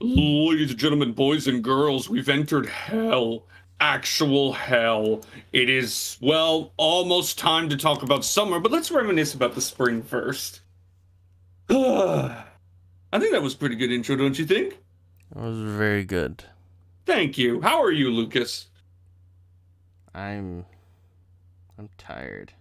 Ladies and gentlemen, boys and girls, we've entered hell. Actual hell. It is, well, almost time to talk about summer, but let's reminisce about the spring first. I think that was a pretty good intro, don't you think? That was very good. Thank you. How are you, Lucas? I'm tired.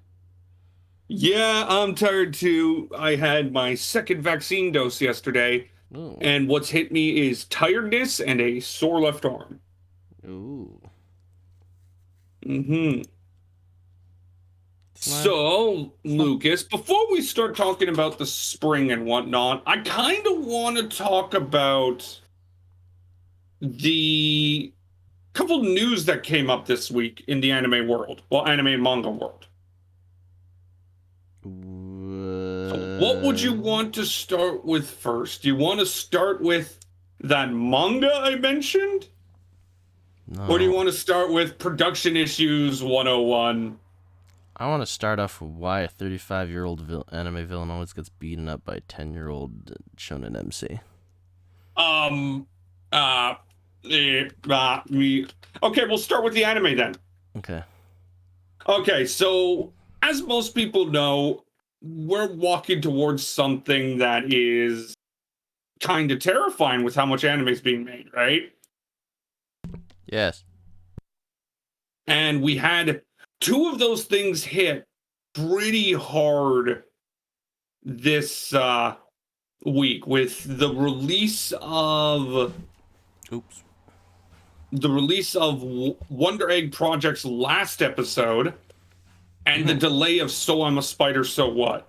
Yeah, I'm tired too. I had my second vaccine dose yesterday, Ooh. and what's hit me is tiredness and a sore left arm. Ooh. So, Lucas, before we start talking about the spring and whatnot, I kind of want to talk about the couple news that came up this week in the anime world. Well, anime and manga world. So what would you want to start with first? Do you want to start with that manga I mentioned? No. Or do you want to start with production issues 101? I want to start off with why a 35-year-old anime villain always gets beaten up by a 10-year-old shonen MC. Okay, we'll start with the anime then. Okay, so as most people know, we're walking towards something that is kind of terrifying with how much anime is being made, right? Yes. And we had two of those things hit pretty hard this week with the release of Wonder Egg Project's last episode and the delay of So I'm a Spider, So What?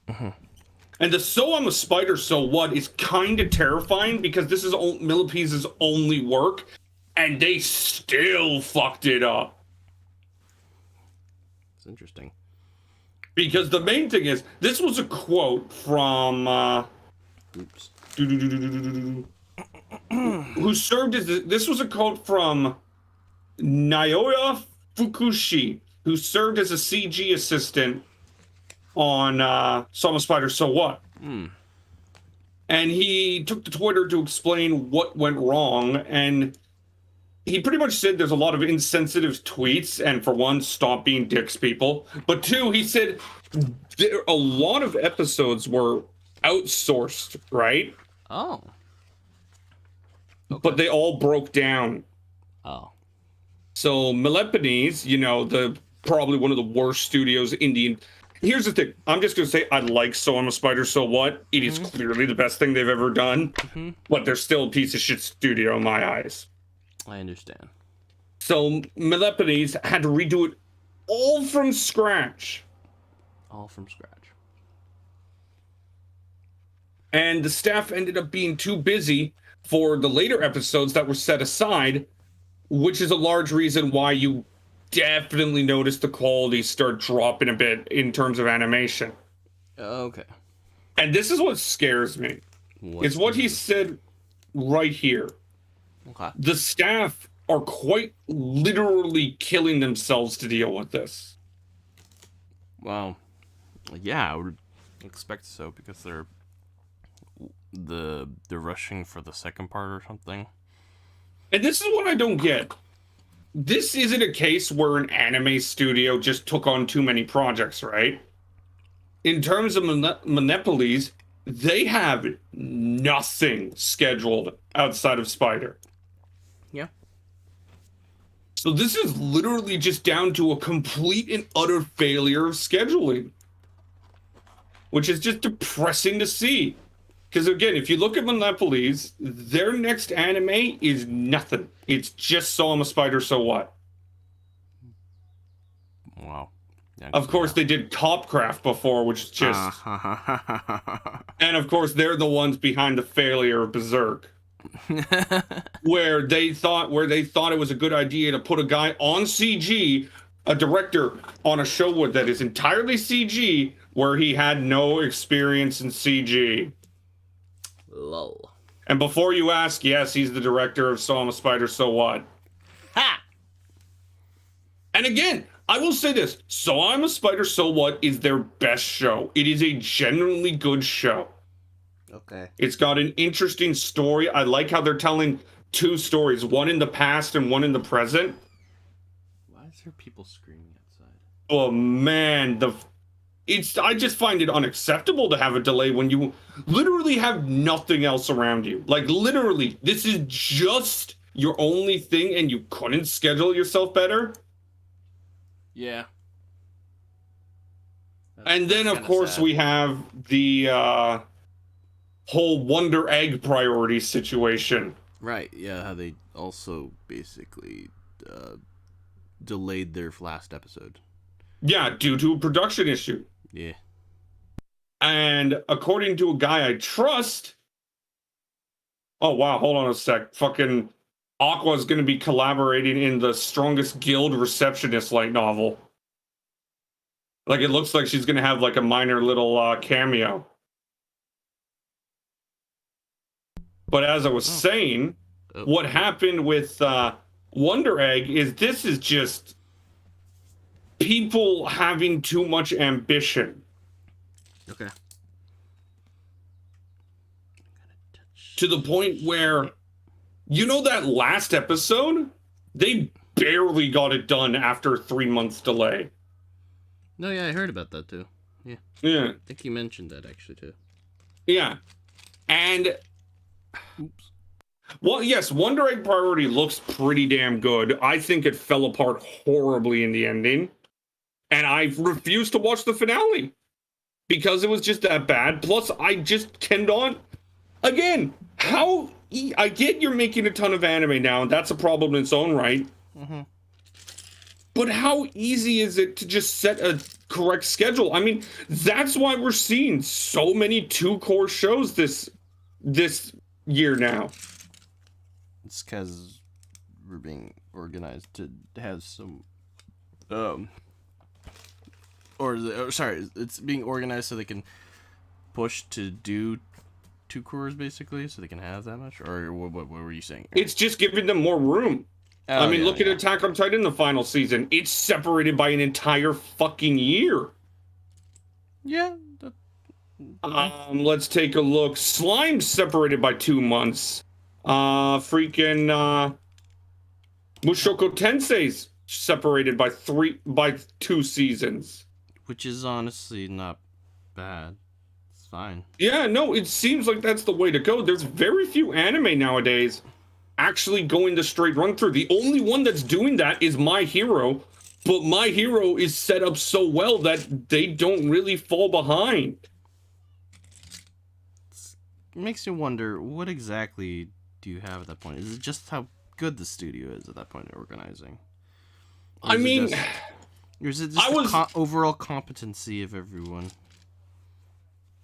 And the So I'm a Spider, So What is kind of terrifying because this is Millipedes' only work and they still fucked it up. It's interesting. Because the main thing is, this was a quote from who served as this was a quote from Naoya Fukushi, who served as a CG assistant on Soma Spider So What? And he took to Twitter to explain what went wrong, and he pretty much said there's a lot of insensitive tweets, and for one, stop being dicks, people. But two, he said a lot of episodes were outsourced, right? Oh. Okay. But they all broke down. Oh. So Millipedes, probably one of the worst studios in the... Here's the thing. I'm just going to say I like So I'm a Spider, So What? It is clearly the best thing they've ever done. But they're still a piece of shit studio in my eyes. I understand. So Millipedes had to redo it all from scratch. And the staff ended up being too busy for the later episodes that were set aside, which is a large reason why you definitely notice the quality start dropping a bit in terms of animation. Okay. And this is what scares me. It's what he said right here. Okay. The staff are quite literally killing themselves to deal with this. Well, yeah, I would expect so because they're rushing for the second part or something. And this is what I don't get. This isn't a case where an anime studio just took on too many projects, right? In terms of Monopolies, they have nothing scheduled outside of Spider. Yeah. So this is literally just down to a complete and utter failure of scheduling, which is just depressing to see. Because again, if you look at Monopolies, their next anime is nothing. It's just So I'm a Spider, So What? Wow. Yeah, of course, they did Topcraft before, which is just... And of course, they're the ones behind the failure of Berserk. where they thought it was a good idea to put a guy on CG, a director, on a show that is entirely CG, where he had no experience in CG. Lol. And before you ask, yes, he's the director of So I'm a Spider, So What? Ha! And again, I will say this. So I'm a Spider, So What is their best show. It is a genuinely good show. Okay. It's got an interesting story. I like how they're telling two stories, one in the past and one in the present. Why is there people screaming outside? Oh man, I just find it unacceptable to have a delay when you literally have nothing else around you. Like literally, this is just your only thing and you couldn't schedule yourself better. Yeah. And then of course we have the whole Wonder Egg priority situation. Right, yeah, how they also basically delayed their last episode. Yeah, due to a production issue. Yeah. And according to a guy I trust, oh wow, hold on a sec. Fucking Aqua is going to be collaborating in the Strongest Guild Receptionist light novel. Like it looks like she's going to have like a minor little cameo. But as I was saying, what happened with Wonder Egg is this is just people having too much ambition. Okay. To the point where, you know, that last episode, they barely got it done after a 3 months delay. No, yeah, I heard about that too. Yeah. Yeah. I think you mentioned that actually too. Yeah. And Oops. well, yes, Wonder Egg Priority looks pretty damn good. I think it fell apart horribly in the ending. And I refused to watch the finale because it was just that bad. Plus, I just cannot. Again, I get you're making a ton of anime now, and that's a problem in its own right. Mm-hmm. But how easy is it to just set a correct schedule? I mean, that's why we're seeing so many two-core shows this year now. It's because we're being organized to have some, it's being organized so they can push to do two cores basically, so they can have that much. Or what were you saying? It's just giving them more room. Oh, I mean, look at Attack on Titan, the final season. It's separated by an entire fucking year. Yeah. Let's take a look. Slime's separated by 2 months. Mushoku Tensei's separated by 2 seasons. Which is honestly not bad. It's fine. Yeah, no, it seems like that's the way to go. There's very few anime nowadays actually going the straight run through. The only one that's doing that is My Hero, but My Hero is set up so well that they don't really fall behind. It makes you wonder, what exactly do you have at that point? Is it just how good the studio is at that point in organizing? I mean, or is it just the overall competency of everyone?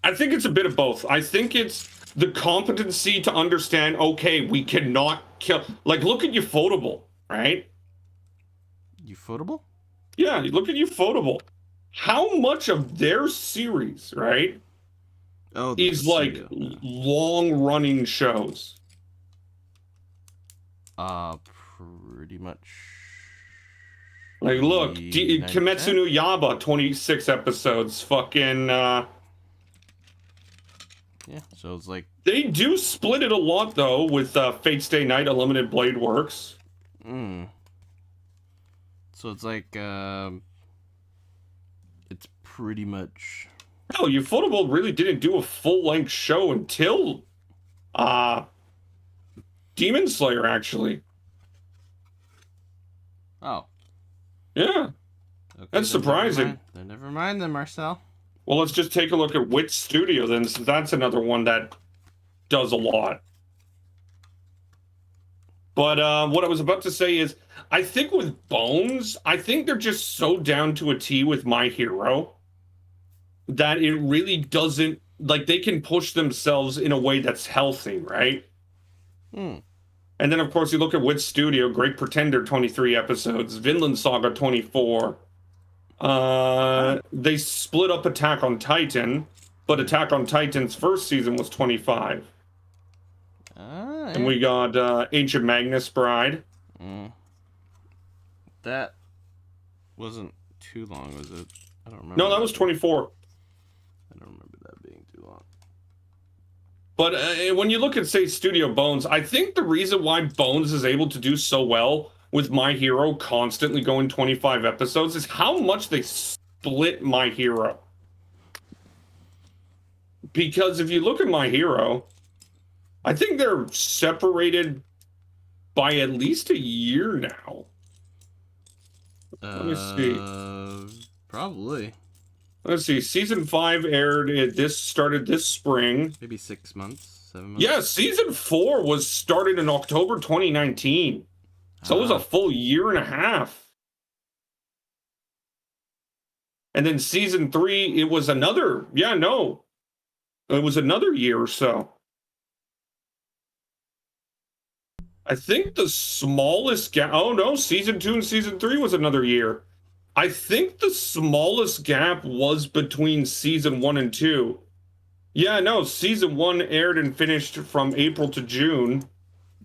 I think it's a bit of both. I think it's the competency to understand, okay, we cannot kill. Like, look at Ufotable, right? Ufotable? Yeah, look at Ufotable. How much of their series, right, is like long-running shows? Pretty much. Like, look, Kimetsu no Yaiba, 26 episodes. Fucking, yeah, so it's like... They do split it a lot, though, with Fate Stay Night, Unlimited Blade Works. So it's like, it's pretty much... Hell, Ufotable really didn't do a full-length show until, Demon Slayer, actually. Oh. Yeah. Okay, that's surprising. Never mind then, Marcel. Well, let's just take a look at Wit Studio then, since that's another one that does a lot. But what I was about to say is, I think with Bones, I think they're just so down to a T with My Hero that it really doesn't, like, they can push themselves in a way that's healthy, right? And then, of course, you look at Wit Studio, Great Pretender, 23 episodes, Vinland Saga, 24. They split up Attack on Titan, but Attack on Titan's first season was 25. And we got Ancient Magnus Bride. That wasn't too long, was it? I don't remember. No, that was 24. I don't remember that being too long. But when you look at, say, Studio Bones, I think the reason why Bones is able to do so well with My Hero constantly going 25 episodes is how much they split My Hero. Because if you look at My Hero, I think they're separated by at least a year now. Let me see. Probably. Let's see. Season 5 started this spring. Maybe 6 months, 7 months. Yeah, season 4 was started in October 2019. So it was a full year and a half. And then season 3, it was another. Yeah, no. It was another year or so. I think the smallest gap. Oh, no. Season 2 and season 3 was another year. I think the smallest gap was between season 1 and 2. Yeah, no. Season 1 aired and finished from April to June.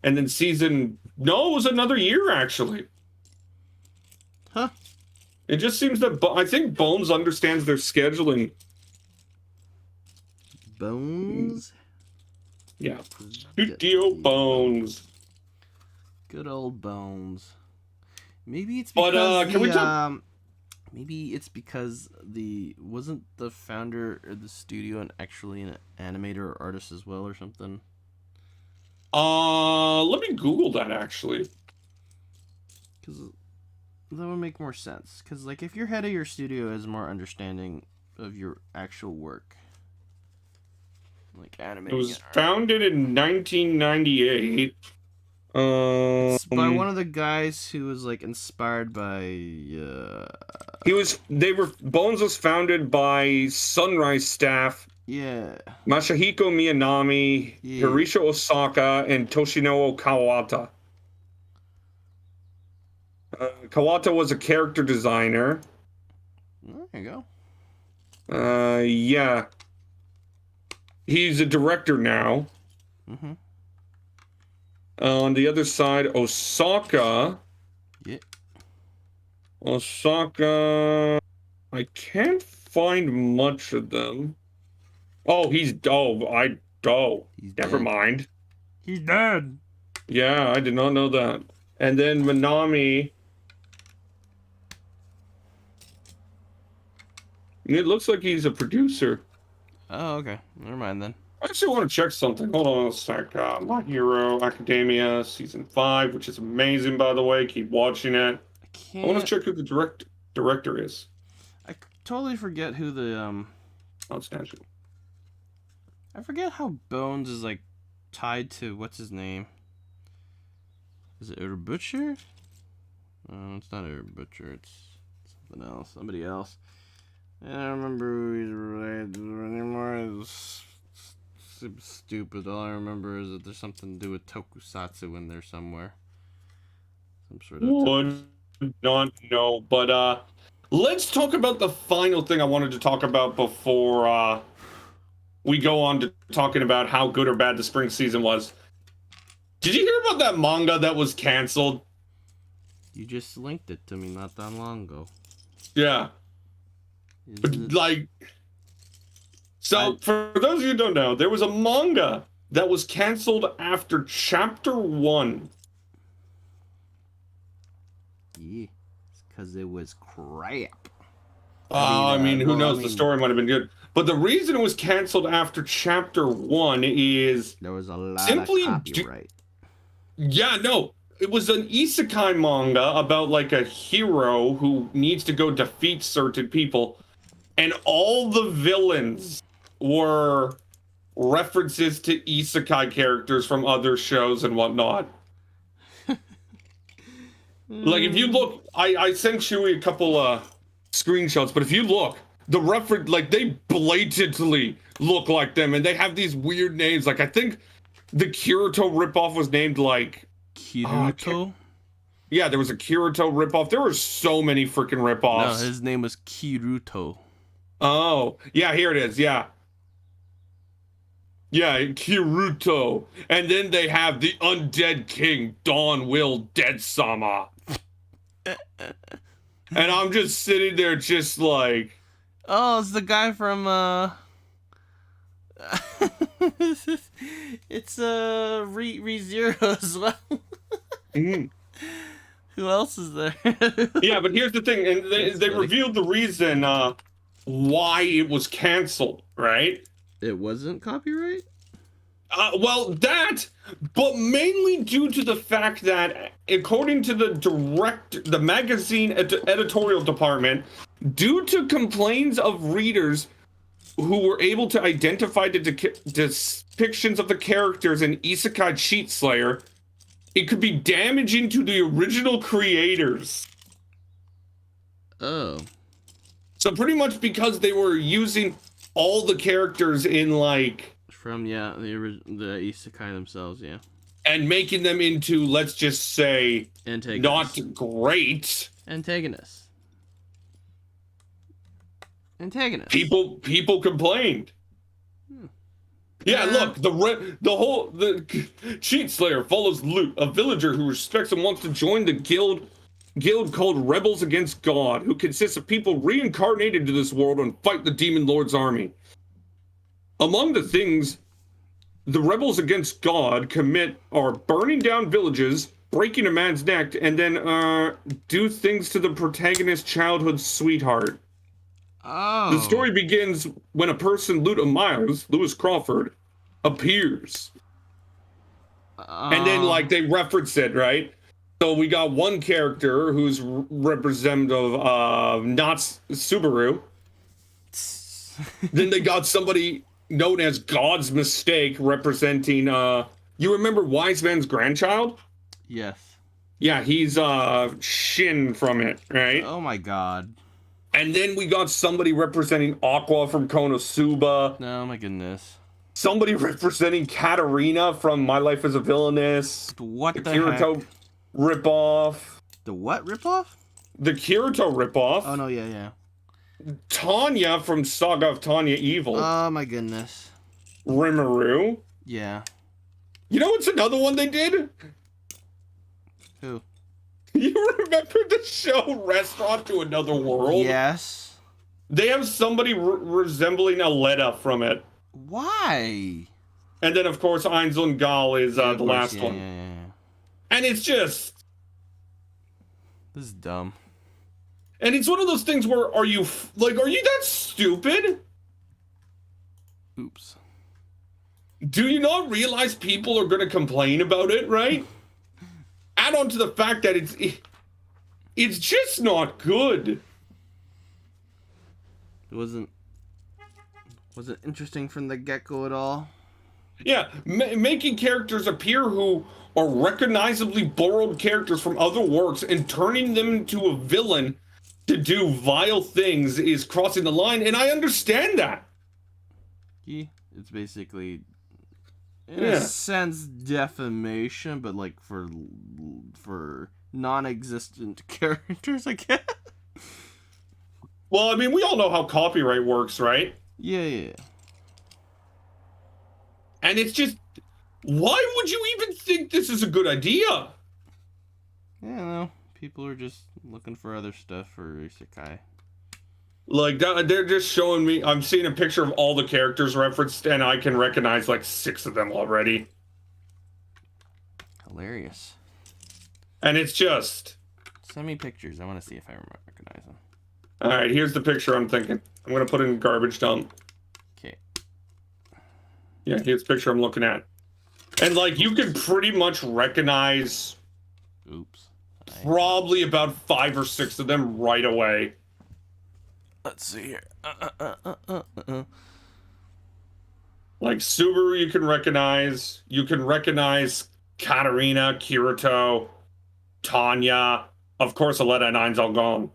And then no, it was another year, actually. Huh. It just seems that I think Bones understands their scheduling. Bones? Yeah. Studio Bones. Good old Bones. Maybe it's because maybe it's because wasn't the founder of the studio actually an animator or artist as well or something? Let me Google that, actually. Because that would make more sense. Because, like, if your head of your studio has more understanding of your actual work, like animating. It was founded in 1998. It's by one of the guys who was, like, inspired by... Bones was founded by Sunrise staff. Yeah. Masahiko Miyanami, Hiroshi Osaka, and Toshinoo Kawata. Kawata was a character designer. There you go. Yeah. He's a director now. Mm-hmm. On the other side, Osaka. Yeah. Osaka. I can't find much of them. Oh, never mind. He's dead. Yeah, I did not know that. And then Minami. It looks like he's a producer. Oh, okay. Never mind then. I actually want to check something. Hold on a sec. My Hero Academia Season 5, which is amazing, by the way. Keep watching it. I want to check who the director is. I totally forget who the... Outstanding. I forget how Bones is, like, tied to... What's his name? Is it Butcher? No, it's not Butcher. It's something else. Somebody else. I don't remember who he's related to anymore. It's stupid. All I remember is that there's something to do with tokusatsu in there somewhere. Some sort of Would not know. But let's talk about the final thing I wanted to talk about before we go on to talking about how good or bad the spring season was. Did you hear about that manga that was canceled? You just linked it to me not that long ago. Yeah. For those of you who don't know, there was a manga that was canceled after chapter 1. Yeah, it's because it was crap. I mean, who knows? The story might have been good. But the reason it was canceled after chapter 1 is... There was a lot of copyright. Yeah, no. It was an isekai manga about, like, a hero who needs to go defeat certain people. And all the villains were references to isekai characters from other shows and whatnot. Like, if you look, I sent Chewie a couple screenshots, but if you look, the reference, like, they blatantly look like them, and they have these weird names. Like, I think the Kirito ripoff was named, like... Kiruto? Yeah, there was a Kirito ripoff. There were so many freaking ripoffs. No, his name was Kiruto. Oh, yeah, here it is, yeah. Yeah, Kiruto. And then they have the Undead King, Dawn Will Dead Sama. And I'm just sitting there just like... Oh, it's the guy from, It's ReZero as well. Mm. Who else is there? Yeah, but here's the thing, and they revealed the reason why it was canceled, right? It wasn't copyright? Well, that, but mainly due to the fact that, according to the magazine editorial department, due to complaints of readers who were able to identify the depictions of the characters in Isekai Cheat Slayer, it could be damaging to the original creators. Oh. So pretty much because they were using all the characters in, like... From, the Isekai themselves, yeah. And making them into, let's just say, Antagonists. not great. Antagonists. People complained. Yeah, look, the Cheat Slayer follows Luke, a villager who respects and wants to join the guild called Rebels Against God, who consists of people reincarnated to this world and fight the Demon Lord's army. Among the things the Rebels Against God commit are burning down villages, breaking a man's neck, and then do things to the protagonist's childhood sweetheart. Oh. The story begins when a person, Lewis Crawford, appears. And then, like, they reference it, right? So we got one character who's representative of not Subaru. Then they got somebody known as God's Mistake representing, you remember Wise Man's grandchild? Yes. Yeah, he's Shin from it, right? Oh my god. And then we got somebody representing Aqua from Konosuba. Oh my goodness. Somebody representing Katarina from My Life as a Villainess. What the Kirito heck? ripoff. The what ripoff? The Kirito ripoff. Oh no, yeah. Tanya from Saga of Tanya Evil. Oh my goodness. Rimuru. Yeah. You know what's another one they did? Who? You remember the show Restaurant to Another World? Yes. They have somebody resembling Aletta from it. Why? And then, of course, Einzel Gal is the last one. Yeah. And it's just... This is dumb. And it's one of those things where, are you that stupid? Oops. Do you not realize people are going to complain about it, right? Add on to the fact that it's just not good. It wasn't interesting from the get-go at all. Yeah, making characters appear who are recognizably borrowed characters from other works and turning them into a villain to do vile things is crossing the line, and I understand that. Yeah, it's basically, in a sense, defamation, but like for non-existent characters, I guess. Well, I mean, we all know how copyright works, right? Yeah. And it's just, why would you even think this is a good idea? Yeah, no. People are just looking for other stuff for Isekai. Like, they're just showing me, I'm seeing a picture of all the characters referenced, and I can recognize like 6 of them already. Hilarious. And it's just... Send me pictures. I want to see if I recognize them. Alright, here's the picture I'm thinking. I'm going to put it in garbage dump. Okay. Yeah, here's the picture I'm looking at. And, like, you can pretty much recognize... Oops. Probably about 5 or 6 of them right away. Let's see here. Like, Subaru you can recognize. You can recognize Katarina, Kirito, Tanya. Of course, Aletta and Ainzel Gone.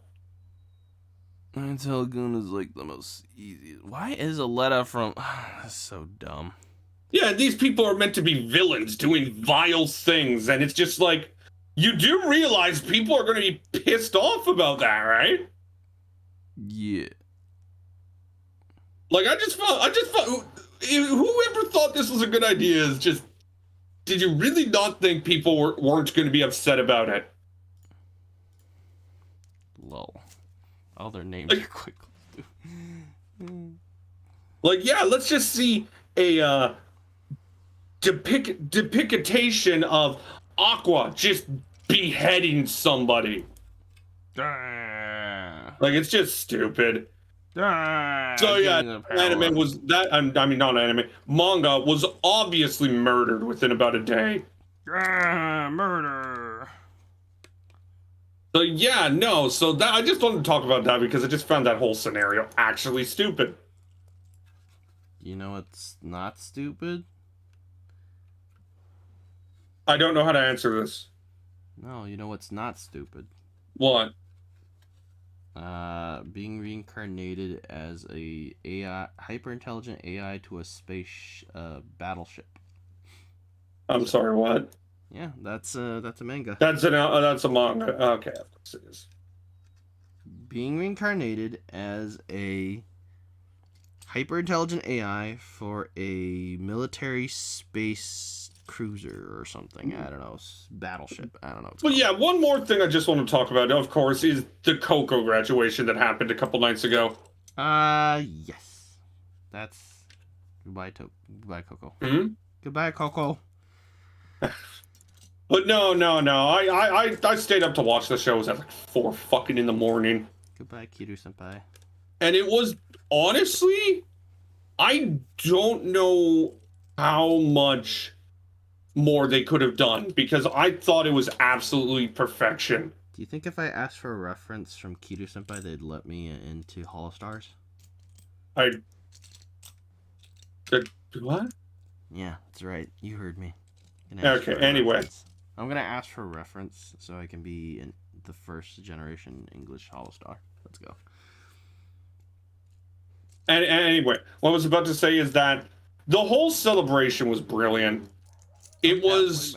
Ainzel Gone is like the most easy. Why is Aletta from... That's so dumb. Yeah, these people are meant to be villains doing vile things, and it's just like... You do realize people are going to be pissed off about that, right? Yeah. Like, I just felt, whoever thought this was a good idea is just, did you really not think people weren't going to be upset about it? Lol. All their names are quickly. Like, yeah, let's just see depiction of Aqua just beheading somebody. Like, it's just stupid. So yeah, anime was that. I mean, not anime. Manga was obviously murdered within about a day. Murder. So yeah, no. So that I just wanted to talk about that because I just found that whole scenario actually stupid. You know what's not stupid? I don't know how to answer this. No, you know what's not stupid? What? Being reincarnated as a AI, hyper intelligent AI to a space battleship. I'm sorry. What? Yeah, that's a manga. That's a manga. Okay. Being reincarnated as a hyper intelligent AI for a military space cruiser or something. I don't know, battleship. I don't know. But yeah, one more thing I just want to talk about, of course, is the Coco graduation that happened a couple nights ago. Yes. That's goodbye Coco. Mm-hmm. Goodbye, Coco. But no. I stayed up to watch the show. It was at like 4 fucking in the morning. Goodbye, Kiru senpai. And it was honestly, I don't know how much more they could have done because I thought it was absolutely perfection. Do you think if I asked for a reference from Kiru senpai, they'd let me into Hollow Stars? What? Yeah, that's right. You heard me. Okay, anyway. Reference. I'm gonna ask for a reference so I can be in the first generation English Hollow Star. Let's go. And anyway, what I was about to say is that the whole celebration was brilliant. It was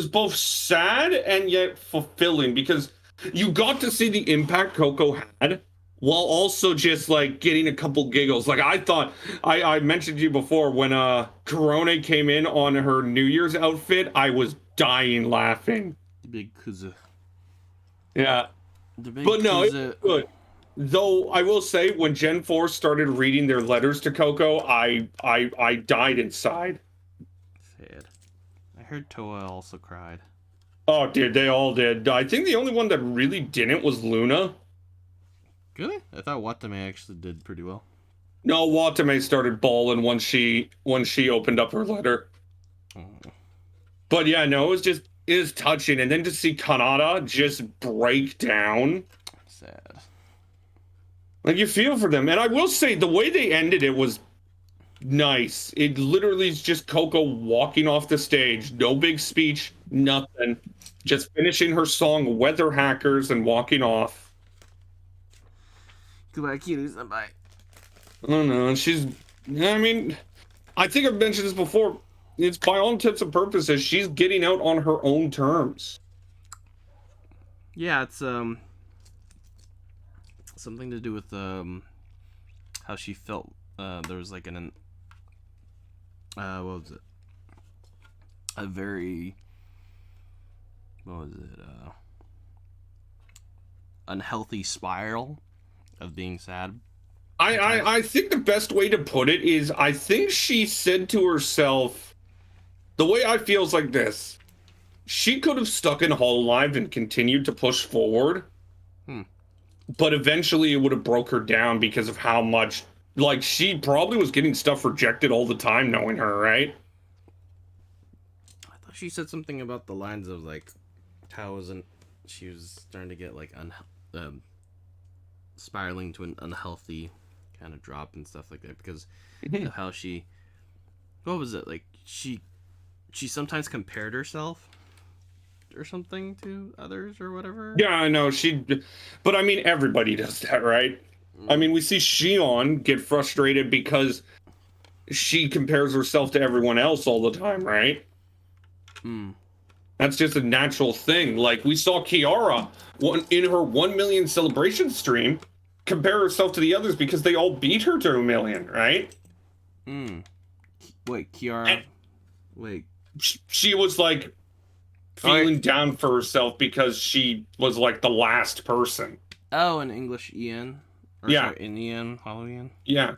both sad and yet fulfilling because you got to see the impact Coco had while also just like getting a couple giggles. Like I thought, I mentioned to you before when Korone came in on her New Year's outfit, I was dying laughing. The big kuzu. Yeah. But no, it was good. Though I will say, when Gen 4 started reading their letters to Coco, I died inside. Sad. I heard Toa also cried. Oh, dude, they all did. I think the only one that really didn't was Luna. Really? I thought Watame actually did pretty well. No, Watame started bawling when she opened up her letter. Oh. But yeah, no, it was touching, and then to see Kanata just break down. Sad. Like, you feel for them. And I will say, the way they ended it was nice. It literally is just Coco walking off the stage. No big speech, nothing. Just finishing her song, Weather Hackers, and walking off. Goodbye, Kiru senpai. I don't know. I mean, I think I've mentioned this before. It's by all intents and purposes, she's getting out on her own terms. Yeah, it's something to do with how she felt. There was like what was it? A very unhealthy spiral of being sad. I think the best way to put it is I think she said to herself, the way I feel is like this. She could have stuck in Hololive and continued to push forward. But eventually it would have broke her down because of how much, like, she probably was getting stuff rejected all the time knowing her, right? I thought she said something about the lines of, like, how she was starting to get, like, spiraling to an unhealthy kind of drop and stuff like that because of how what was it? Like, she sometimes compared herself or something to others or whatever. Yeah, I know. But I mean, everybody does that, right? I mean, we see Shion get frustrated because she compares herself to everyone else all the time, right? That's just a natural thing. Like, we saw Kiara in her 1 million celebration stream compare herself to the others because they all beat her to 1 million, right? Wait, Kiara. Wait. She was like feeling down for herself because she was like the last person. Oh, in English, Ian. Yeah. Sorry, in Ian, Hollow Ian. Yeah.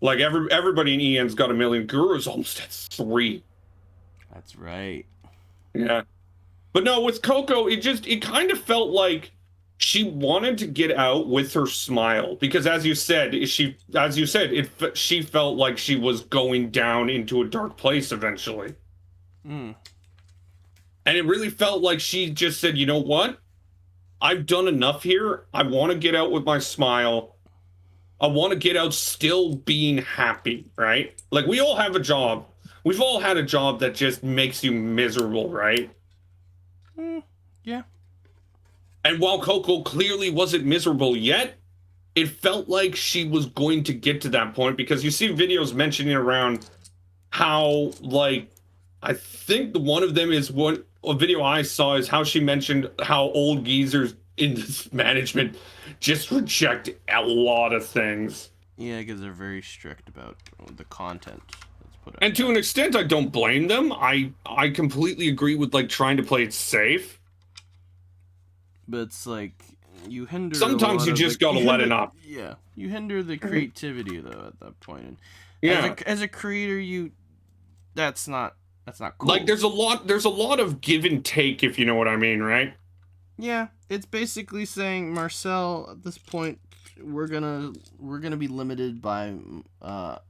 Like everybody in EN's got 1 million. Guru's almost at 3. That's right. Yeah. But no, with Coco, it kind of felt like she wanted to get out with her smile, because as you said, she felt like she was going down into a dark place eventually. Mm. And it really felt like she just said, you know what? I've done enough here. I want to get out with my smile. I want to get out still being happy, right? Like, we all have a job. We've all had a job that just makes you miserable, right? Yeah. And while Coco clearly wasn't miserable yet, it felt like she was going to get to that point, because you see videos mentioning around how, like, I think one of them is a video I saw is how she mentioned how old geezers in this management just reject a lot of things. Yeah, because they're very strict about the content that's put out. And to an extent, I don't blame them. I completely agree with, like, trying to play it safe. But it's like, you hinder. Sometimes you just gotta let it up. Yeah, you hinder the creativity though at that point. And yeah, as a creator, that's not cool. Like, there's a lot of give and take, if you know what I mean, right? Yeah, it's basically saying, Marcel, at this point, we're gonna be limited by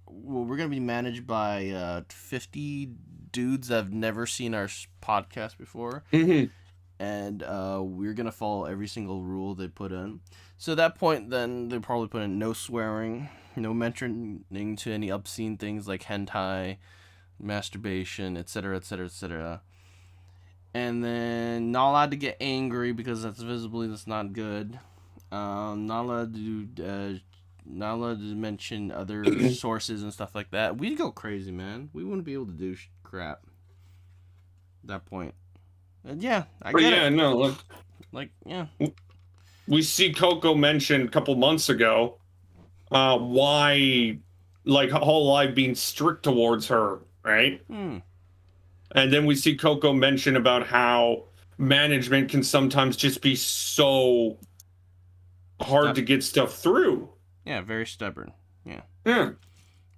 we're gonna be managed by 50 dudes that have never seen our podcast before. Mm-hmm. And we're going to follow every single rule they put in. So at that point, then, they probably put in no swearing, no mentioning to any obscene things like hentai, masturbation, etc., etc., etc. And then not allowed to get angry, because that's not good. Not allowed to mention other sources and stuff like that. We'd go crazy, man. We wouldn't be able to do crap at that point. Yeah, I get it. No, yeah. We see Coco mentioned a couple months ago why, like, Hololive being strict towards her, right? Hmm. And then we see Coco mention about how management can sometimes just be so hard to get stuff through. Yeah, very stubborn. Yeah. Yeah.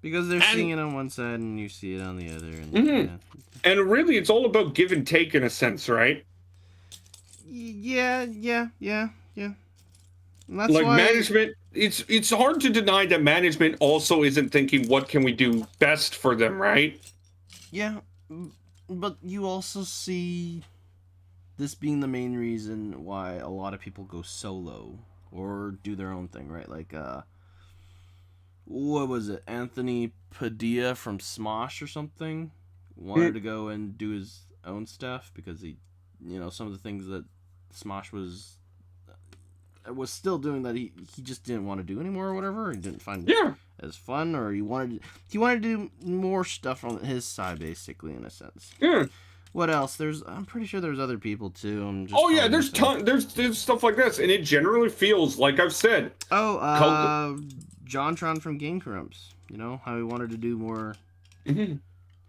Because they're seeing it on one side and you see it on the other. And, mm-hmm. And really, it's all about give and take in a sense, right? Yeah. And that's like, why management, it's hard to deny that management also isn't thinking, what can we do best for them, right? Yeah, but you also see this being the main reason why a lot of people go solo or do their own thing, right? Like, what was it? Anthony Padilla from Smosh or something wanted to go and do his own stuff because he, some of the things that Smosh was still doing that he just didn't want to do anymore or whatever. He didn't find it as fun, or he wanted to do more stuff on his side, basically, in a sense. Yeah. What else? I'm pretty sure there's other people too. There's stuff like this, and it generally feels like I've said. JonTron from Game Grumps. How he wanted to do more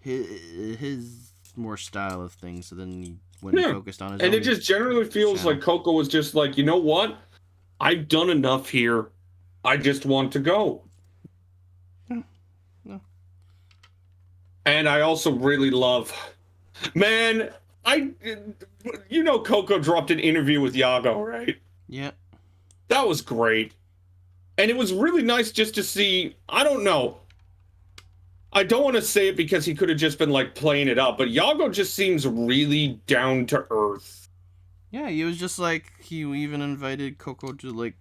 his more style of things, so then he went and focused on his own. And it just generally feels like Coco was just like, you know what? I've done enough here. I just want to go. No. And I also really love, man, Coco dropped an interview with Yago, right? Yeah. That was great. And it was really nice just to see, I don't know. I don't want to say it because he could have just been, like, playing it up, but Yago just seems really down to earth. Yeah, he was just like, he even invited Coco to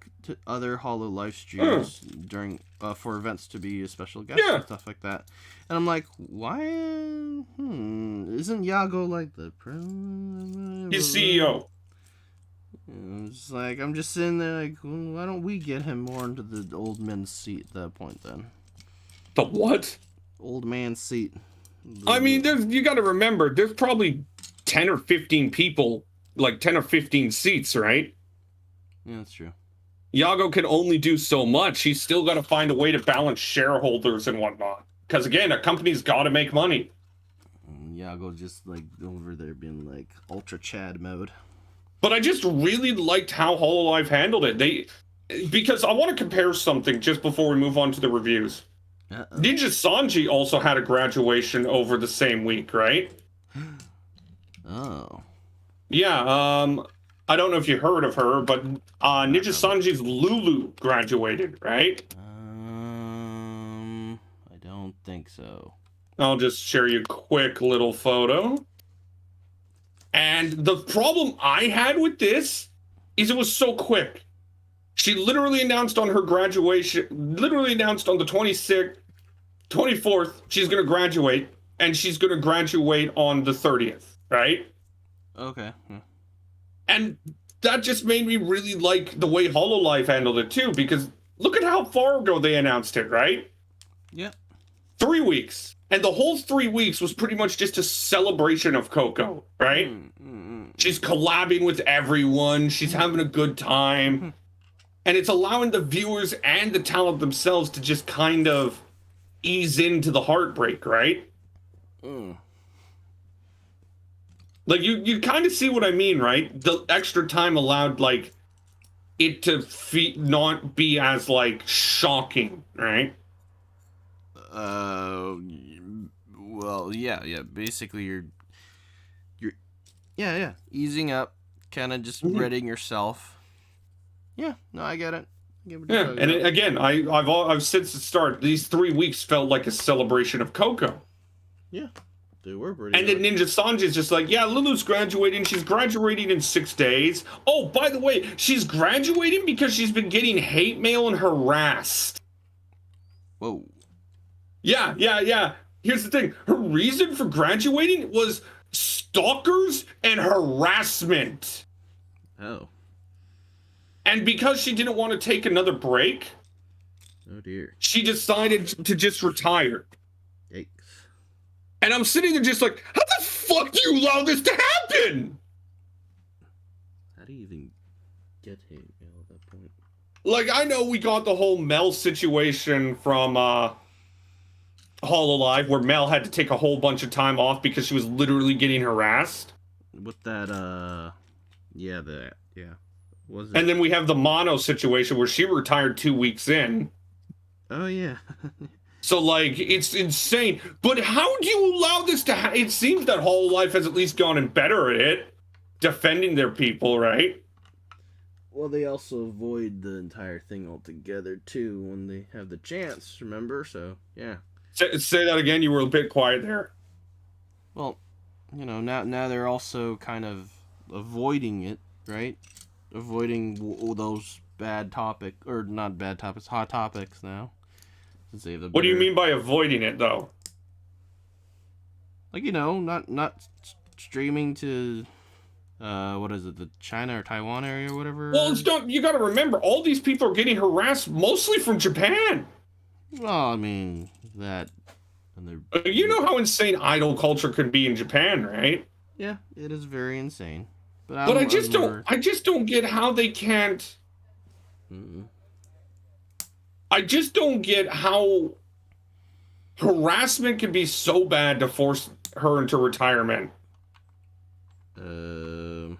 other Hollow live streams during for events to be a special guest and stuff like that. And I'm like, why? Isn't Yago like the He's CEO? It's like, I'm just sitting there like, why don't we get him more into the old man's seat at that point then? The what? Old man's seat. I mean, you got to remember, there's probably 10 or 15 people, like 10 or 15 seats, right? Yeah, that's true. Yago can only do so much. He's still got to find a way to balance shareholders and whatnot. Because, again, a company's got to make money. Yago just, like, over there being, like, ultra Chad mode. But I just really liked how Hololive handled it. Because I want to compare something just before we move on to the reviews. Uh-oh. Ninja Sanji also had a graduation over the same week, right? Oh. Yeah, I don't know if you heard of her, but Ninja Sanji's Lulu graduated, right? I don't think so. I'll just share you a quick little photo. And the problem I had with this is it was so quick. She literally announced on her graduation, literally announced on the 26th, 24th, she's going to graduate, and she's going to graduate on the 30th, right? Okay. And that just made me really like the way Hololive handled it too, because look at how far ago they announced it, right? Yeah. 3 weeks. And the whole 3 weeks was pretty much just a celebration of Coco, right? She's collabing with everyone. She's having a good time. And it's allowing the viewers and the talent themselves to just kind of ease into the heartbreak, right? Like, you kind of see what I mean, right? The extra time allowed, like, it to not be as, like, shocking, right? Well, yeah. Basically, you're easing up, kind of just readying yourself. Yeah, no, I get it. Yeah, and again, I've since the start, these 3 weeks felt like a celebration of Coco. Yeah, they were pretty. And then Ninja Sanji's just like, yeah, Lulu's graduating. She's graduating in 6 days. Oh, by the way, she's graduating because she's been getting hate mail and harassed. Whoa. Yeah. Here's the thing. Her reason for graduating was stalkers and harassment. Oh. And because she didn't want to take another break, oh dear, she decided to just retire. Yikes. And I'm sitting there just like, how the fuck do you allow this to happen? How do you even get hate mail at that point? Like, I know we got the whole Mel situation from Hololive, where Mel had to take a whole bunch of time off because she was literally getting harassed. With that, yeah. Was it? And then we have the Mono situation where she retired 2 weeks in. Oh, yeah. So, like, it's insane. But how do you allow this to happen? It seems that Hololive has at least gotten better at it, defending their people, right? Well, they also avoid the entire thing altogether, too, when they have the chance, remember? So, yeah. Say that again, you were a bit quiet there. Well, you know, now they're also kind of avoiding it, right? Avoiding those bad topics, or not bad topics, hot topics now. What do you mean by avoiding it, though? Like, you know, not streaming to, what is it, the China or Taiwan area or whatever? Well, it's not, you gotta remember, all these people are getting harassed mostly from Japan. Well, I mean, that... and you know how insane idol culture can be in Japan, right? Yeah, it is very insane. But I just don't get how they can't... I just don't get how harassment can be so bad to force her into retirement. And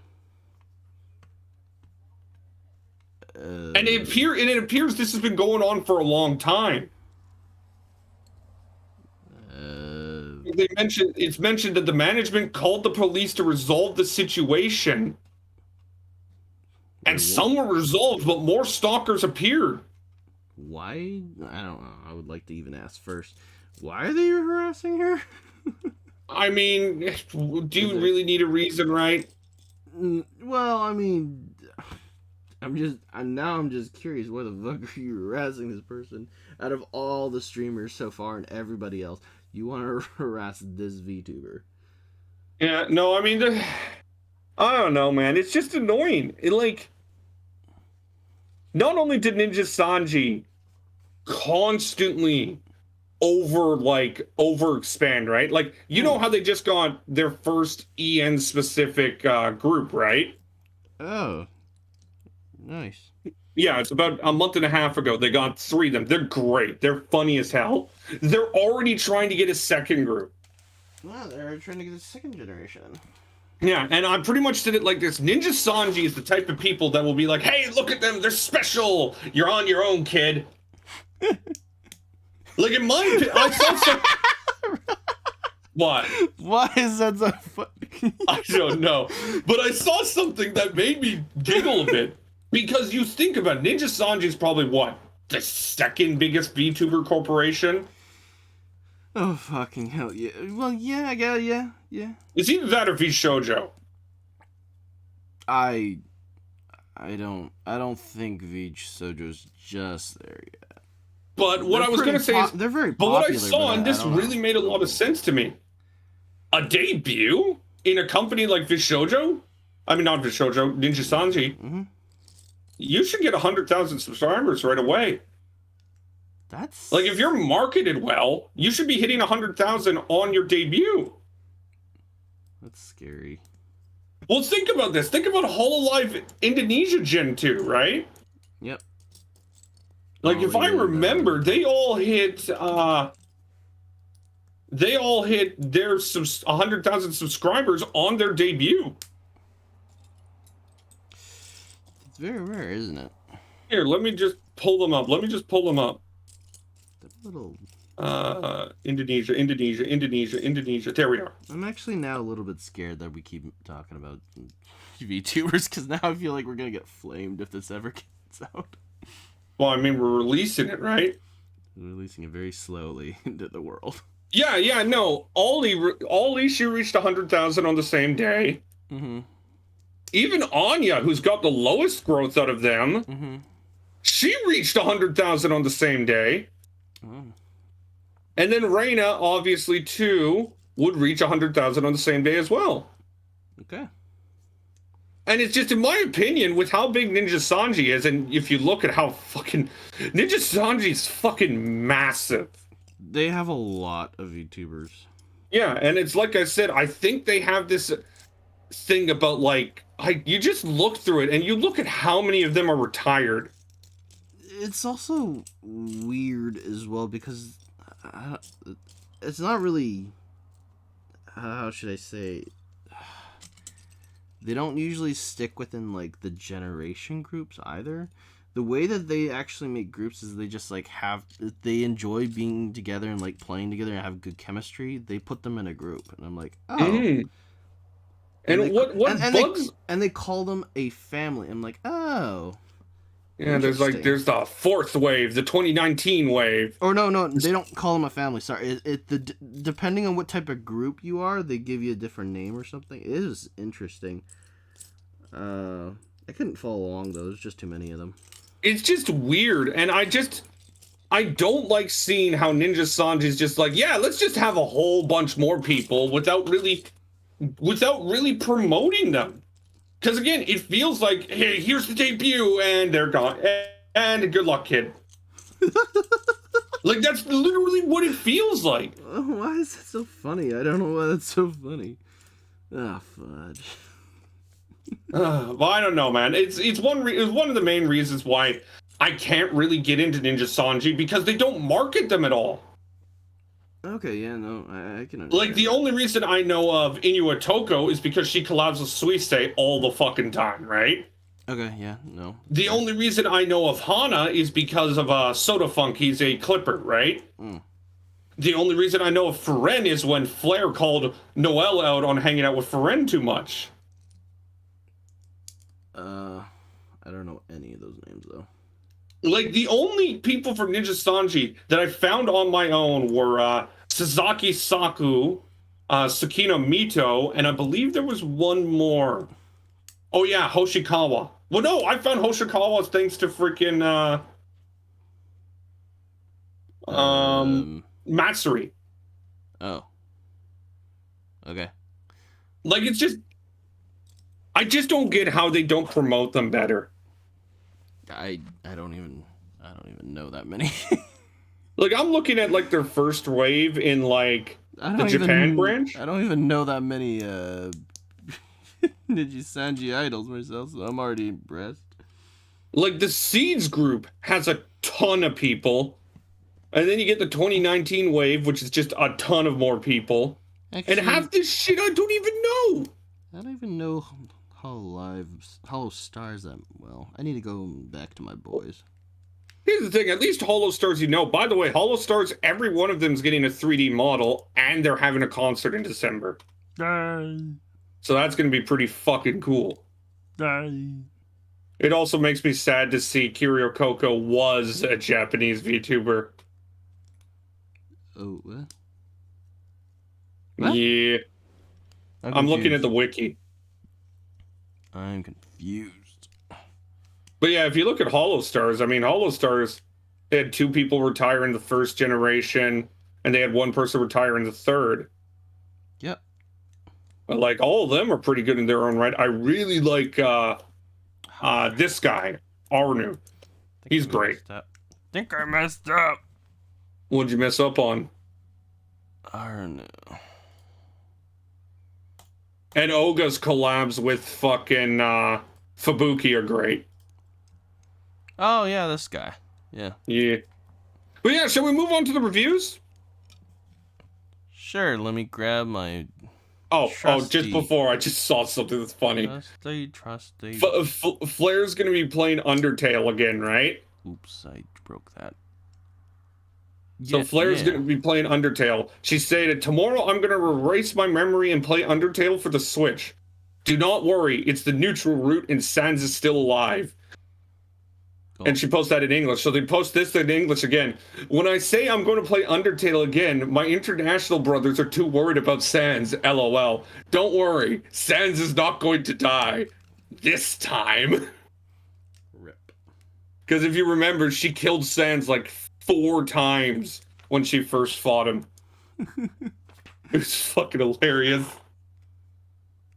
it appears this has been going on for a long time. It's mentioned that the management called the police to resolve the situation, and some were resolved, but more stalkers appeared. Why? I don't know. I would like to even ask first. Why are they harassing her? I mean, do you really need a reason, right? Well, I mean, I'm just curious. Why the fuck are you harassing this person? Out of all the streamers so far and everybody else, you want to harass this VTuber? Yeah, no, I mean, I don't know, man. It's just annoying. Not only did Ninja Sanji constantly overexpand, right? Like, you know how they just got their first EN specific group, right? Oh, nice. Yeah, it's about a month and a half ago. They got 3 of them. They're great. They're funny as hell. They're already trying to get a second group. Well, they're trying to get a second generation. Yeah, and I pretty much did it like this. Ninja Sanji is the type of people that will be like, hey, look at them. They're special. You're on your own, kid. Like, in my opinion, I saw some... What? Why is that so funny? I don't know. But I saw something that made me giggle a bit. Because you think about it, Ninja Sanji's probably, what? The second biggest VTuber corporation? Oh, fucking hell, yeah. Well, yeah, I guess, yeah. It's either that or VShojo. I don't think VShojo's just there yet. But what I was going to say is... They're very popular. But what I saw, and this really made a lot of sense to me. A debut in a company like VShojo? I mean, not VShojo, Ninja Sanji. Mm-hmm. You should get 100,000 subscribers right away. That's... Like, if you're marketed well, you should be hitting 100,000 on your debut. That's scary. Well, think about this. Think about Hololive Indonesia Gen 2, right? Yep. Like, if I remember, they all hit their 100,000 subscribers on their debut. It's very rare, isn't it? Here, let me just pull them up. That little... Indonesia. There we are. I'm actually now a little bit scared that we keep talking about VTubers, because now I feel like we're going to get flamed if this ever gets out. Well, I mean, we're releasing it, right? We're releasing it very slowly into the world. Yeah, no. Ollie, she reached 100,000 on the same day. Mm-hmm. Even Anya, who's got the lowest growth out of them, mm-hmm. she reached 100,000 on the same day. Oh. And then Reina, obviously, too, would reach 100,000 on the same day as well. Okay. And it's just, in my opinion, with how big Ninja Sanji is, and if you look at how fucking... Ninja Sanji's fucking massive. They have a lot of YouTubers. Yeah, and it's like I said, I think they have this thing about, like, you just look through it, and you look at how many of them are retired. It's also weird as well, because it's not really... How should I say... They don't usually stick within, like, the generation groups either. The way that they actually make groups is they just, like, they enjoy being together and, like, playing together and have good chemistry. They put them in a group. And I'm like, oh. Mm. And what bugs? They call them a family. I'm like, oh. Yeah, there's the fourth wave, the 2019 wave. Or no, they don't call them a family. Sorry, depending on what type of group you are, they give you a different name or something. It is interesting. I couldn't follow along though. There's just too many of them. It's just weird, and I don't like seeing how Ninja Sanji's just like, yeah, let's just have a whole bunch more people without really promoting them. Because again, it feels like, hey, here's the debut, and they're gone. And good luck, kid. Like, that's literally what it feels like. Oh, why is that so funny? I don't know why that's so funny. Ah, fudge. Well, I don't know, man. It's one of the main reasons why I can't really get into Ninja Sanji, because they don't market them at all. Okay, yeah, no, I can understand. Like, the only reason I know of Inua Toko is because she collabs with Suisei all the fucking time, right? Okay, yeah, no. The only reason I know of Hana is because of Soda Funk. He's a clipper, right? Mm. The only reason I know of Feren is when Flair called Noelle out on hanging out with Feren too much. I don't know any of those names, though. Like, the only people from Ninja Sanji that I found on my own were Sasaki Saku, Sakino Mito, and I believe there was one more. Oh, yeah, Hoshikawa. Well, no, I found Hoshikawa thanks to freaking Matsuri. Oh. Okay. Like, it's just... I just don't get how they don't promote them better. I don't even know that many. Like, I'm looking at, like, their first wave in, like, the Japan branch. I don't even know that many Ninja Sanji idols myself, so I'm already impressed. Like, the Seeds group has a ton of people. And then you get the 2019 wave, which is just a ton of more people. Actually, and half this shit I don't even know. I don't even know Hollow Stars that well. I need to go back to my boys. Here's the thing, at least Hollow Stars, by the way, Hollow Stars, every one of them is getting a 3D model, and they're having a concert in December. So that's going to be pretty fucking cool. It also makes me sad to see Kirio Coco was a Japanese VTuber. Oh, what? Yeah. I'm looking at the wiki. I'm confused. But yeah, if you look at Hollow Stars, Hollow Stars, they had 2 people retire in the first generation, and they had 1 person retire in the third. Yep. But, like, all of them are pretty good in their own right. I really like this guy, Arnu. He's great. Think I messed up. What'd you mess up on? Arnu. And Oga's collabs with fucking Fubuki are great. Oh, yeah, this guy. Yeah. Yeah. But yeah, shall we move on to the reviews? Sure, let me grab my... just before, I just saw something that's funny. Trusty. Flair's gonna be playing Undertale again, right? Oops, I broke that. So Flair's gonna be playing Undertale. She stated, tomorrow I'm gonna erase my memory and play Undertale for the Switch. Do not worry, it's the neutral route and Sans is still alive. Cool. And she posts that in English. So they post this in English again. When I say I'm going to play Undertale again, my international brothers are too worried about Sans. LOL. Don't worry. Sans is not going to die. This time. Rip. Because if you remember, she killed Sans like 4 times when she first fought him. It was fucking hilarious.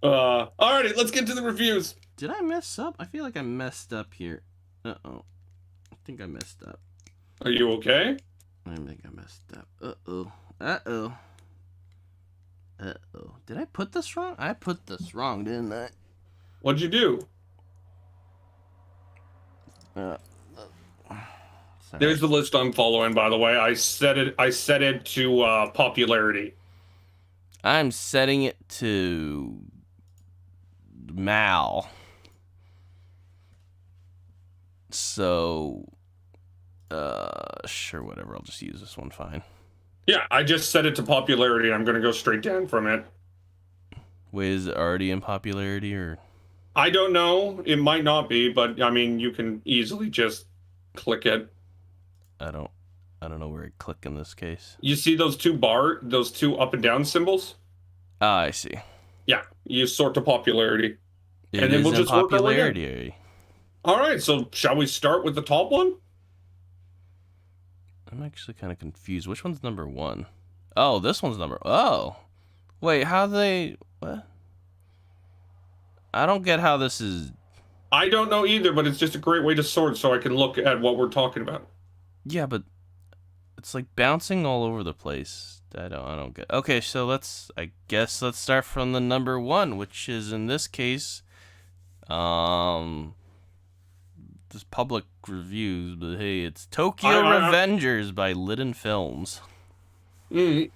Alrighty, let's get to the reviews. Did I mess up? I feel like I messed up here. Uh-oh. I think I messed up. Are you okay? I think I messed up. Uh-oh. Uh-oh. Uh-oh. Did I put this wrong? I put this wrong, didn't I? What'd you do? There's the list I'm following, by the way. I set it to popularity. I'm setting it to Mal. So, sure, whatever. I'll just use this one. Fine. Yeah, I just set it to popularity. I'm going to go straight down from it. Wait, is it already in popularity, or? I don't know. It might not be, but you can easily just click it. I don't know where I click in this case. You see those two up and down symbols? Ah, I see. Yeah, you sort to popularity. And then we'll just work our way in. All right, so shall we start with the top one? I'm actually kind of confused. Which one's number 1? Oh, this one's number... Oh! Wait, how they... What? I don't get how this is... I don't know either, but it's just a great way to sort so I can look at what we're talking about. Yeah, but it's like bouncing all over the place. I don't get... Okay, so I guess let's start from the number 1, which is, in this case, this public reviews, but hey, it's Tokyo Revengers by Lydon Films. I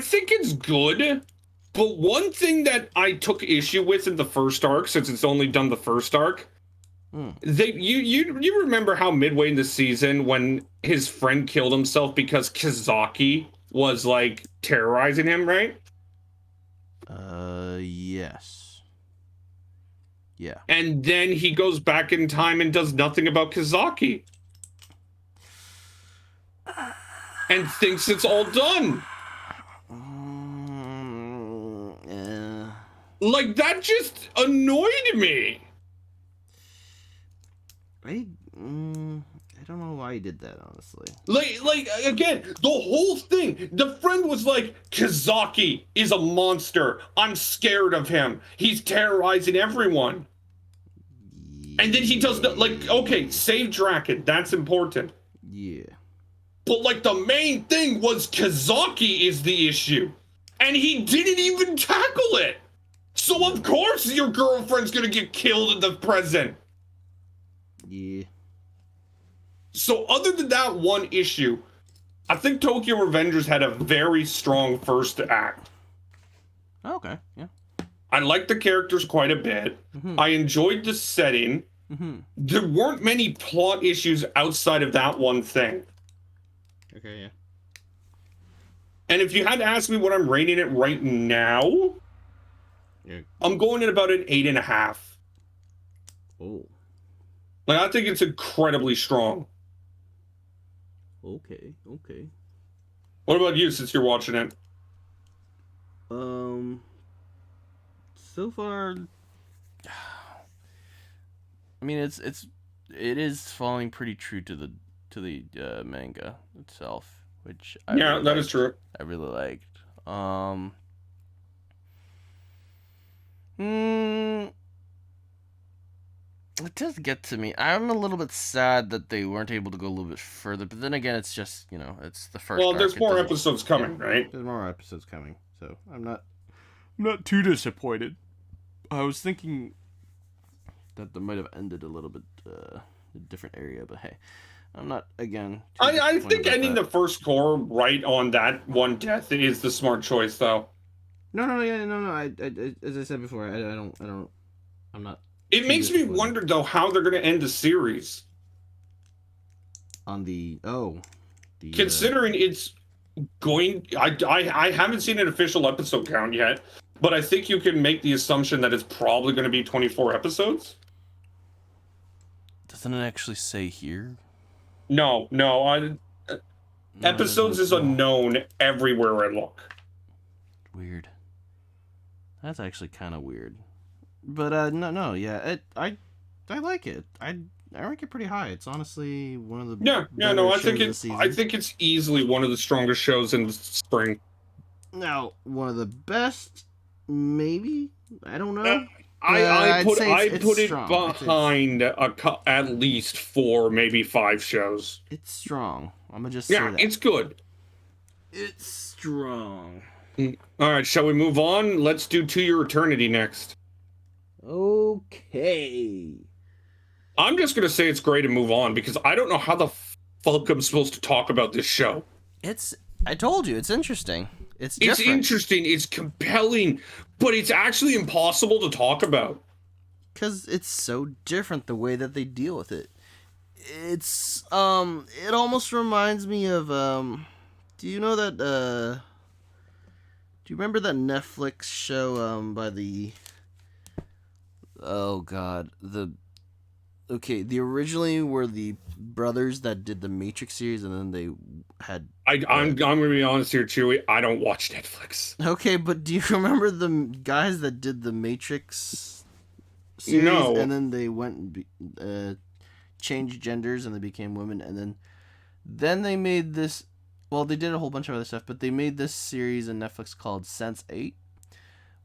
think it's good, but one thing that I took issue with in the first arc, since it's only done the first arc, you remember how midway in the season when his friend killed himself because Kazaki was like terrorizing him, right? Yes. Yeah. And then he goes back in time and does nothing about Kazaki. And thinks it's all done. Yeah. Like, that just annoyed me. I don't know why he did that, honestly. Like again, the whole thing, the friend was like, Kazaki is a monster. I'm scared of him. He's terrorizing everyone. Yeah. And then he does the, like, okay, save Draken. That's important. Yeah. But, like, the main thing was Kazaki is the issue. And he didn't even tackle it. So, of course, your girlfriend's gonna get killed in the present. Yeah. So other than that one issue, I think Tokyo Revengers had a very strong first act. Okay, yeah. I liked the characters quite a bit. Mm-hmm. I enjoyed the setting. There weren't many plot issues outside of that one thing. Okay, yeah. And if you had to ask me what I'm rating it right now, Yeah. I'm going at about an 8.5. Oh. Like, I think it's incredibly strong. Okay. What about you, since you're watching it? So far, I mean, it is falling pretty true to the manga itself, which That is true. I really liked. It does get to me. I'm a little bit sad that they weren't able to go a little bit further, but then again, it's just, it's the first. Well, there's more episodes coming, right? There's more episodes coming, so I'm not too disappointed. I was thinking that they might have ended a little bit a different area, but hey, I'm not again. I think ending the first core right on that one death is the smart choice, though. No. I as I said before, I'm not. It makes me wonder, though, how they're going to end the series. On the considering it's going, I haven't seen an official episode count yet, but I think you can make the assumption that it's probably going to be 24 episodes. Doesn't it actually say here? No. Episodes is unknown everywhere I look. Weird. That's actually kind of weird. But no, yeah, I like it. I rank it pretty high. It's honestly one of the I think it's easily one of the strongest shows in the spring. Now, one of the best, maybe. I don't know. I put it behind at least 4, maybe 5 shows. It's strong. I'm gonna just say that. It's good. It's strong. All right, shall we move on? Let's do To Your Eternity next. Okay. I'm just gonna say it's great and move on because I don't know how the fuck I'm supposed to talk about this show. I told you, it's interesting. It's interesting, it's compelling, but it's actually impossible to talk about. Because it's so different the way that they deal with it. It's, it almost reminds me of, do you know that, do you remember that Netflix show, by the, oh god, the originally were the brothers that did the Matrix series, and then they had... I'm gonna be honest here, Chewie. I don't watch Netflix. Okay, but do you remember the guys that did the Matrix series? No. And then they went and changed genders, and they became women, and then they made this... Well, they did a whole bunch of other stuff, but they made this series on Netflix called Sense8,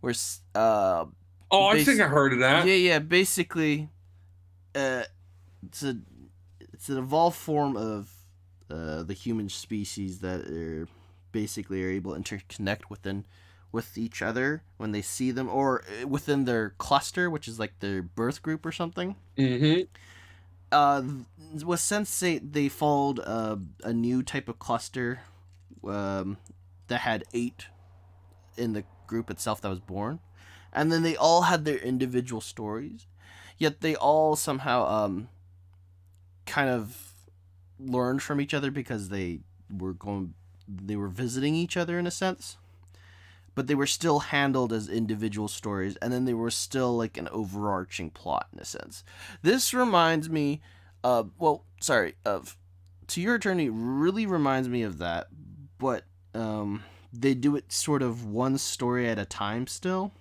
where... I think I heard of that. Yeah, basically... it's an evolved form of the human species that are able to interconnect with each other when they see them, or within their cluster, which is like their birth group or something. Mm-hmm. With Sense8, they followed a new type of cluster that had 8 in the group itself that was born, and then they all had their individual stories. Yet they all somehow kind of learned from each other because they were visiting each other in a sense. But they were still handled as individual stories, and then they were still like an overarching plot in a sense. This reminds me of To Your Eternity really reminds me of that, but they do it sort of one story at a time still.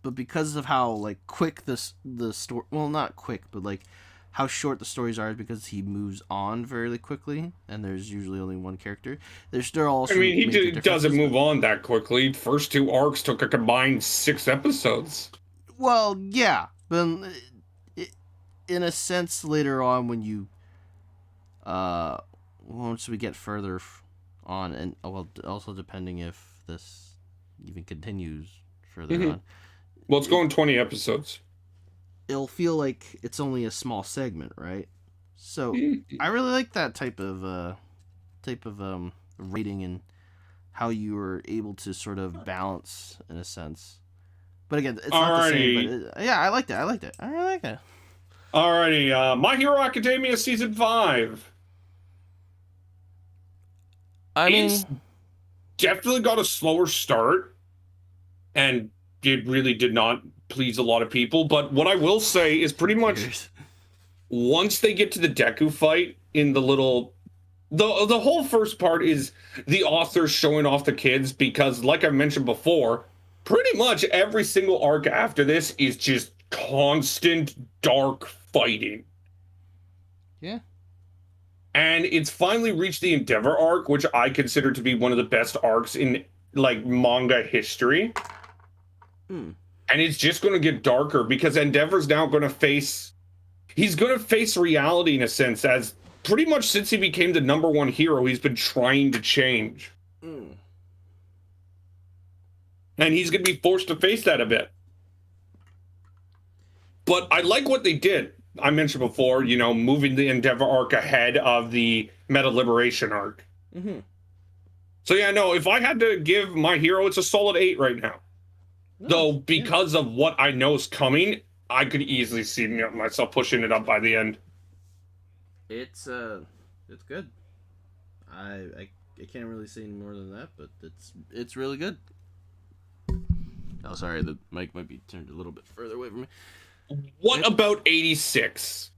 But because of how like quick the story, well, not quick, but like how short the stories are, because he moves on very quickly, and there's usually only one character. There's still also. I mean, he doesn't move on that quickly. First 2 arcs took a combined 6 episodes. Well, yeah, but in a sense, later on when you, once we get further on, and also depending if this even continues further on. Well, it's going 20 episodes. It'll feel like it's only a small segment, right? So I really like that type of rating, and how you were able to sort of balance, in a sense, But again, it's not the same. But I liked it. I liked it. I really liked it. Alrighty, My Hero Academia Season 5. It's definitely got a slower start, and it really did not please a lot of people. But what I will say is pretty much once they get to the Deku fight in the little... The whole first part is the authors showing off the kids because, like I mentioned before, pretty much every single arc after this is just constant dark fighting. Yeah. And it's finally reached the Endeavor arc, which I consider to be one of the best arcs in, like, manga history. And it's just going to get darker because Endeavor's now going to face... He's going to face reality in a sense, as pretty much since he became the #1 hero, he's been trying to change. And he's going to be forced to face that a bit. But I like what they did. I mentioned before, you know, moving the Endeavor arc ahead of the Meta Liberation arc. So yeah, no, if I had to give My Hero, it's a solid 8 right now. Though, because of what I know is coming, I could easily see myself pushing it up by the end. It's good. I can't really say any more than that, but it's really good. Oh, sorry, the mic might be turned a little bit further away from me. What about 86?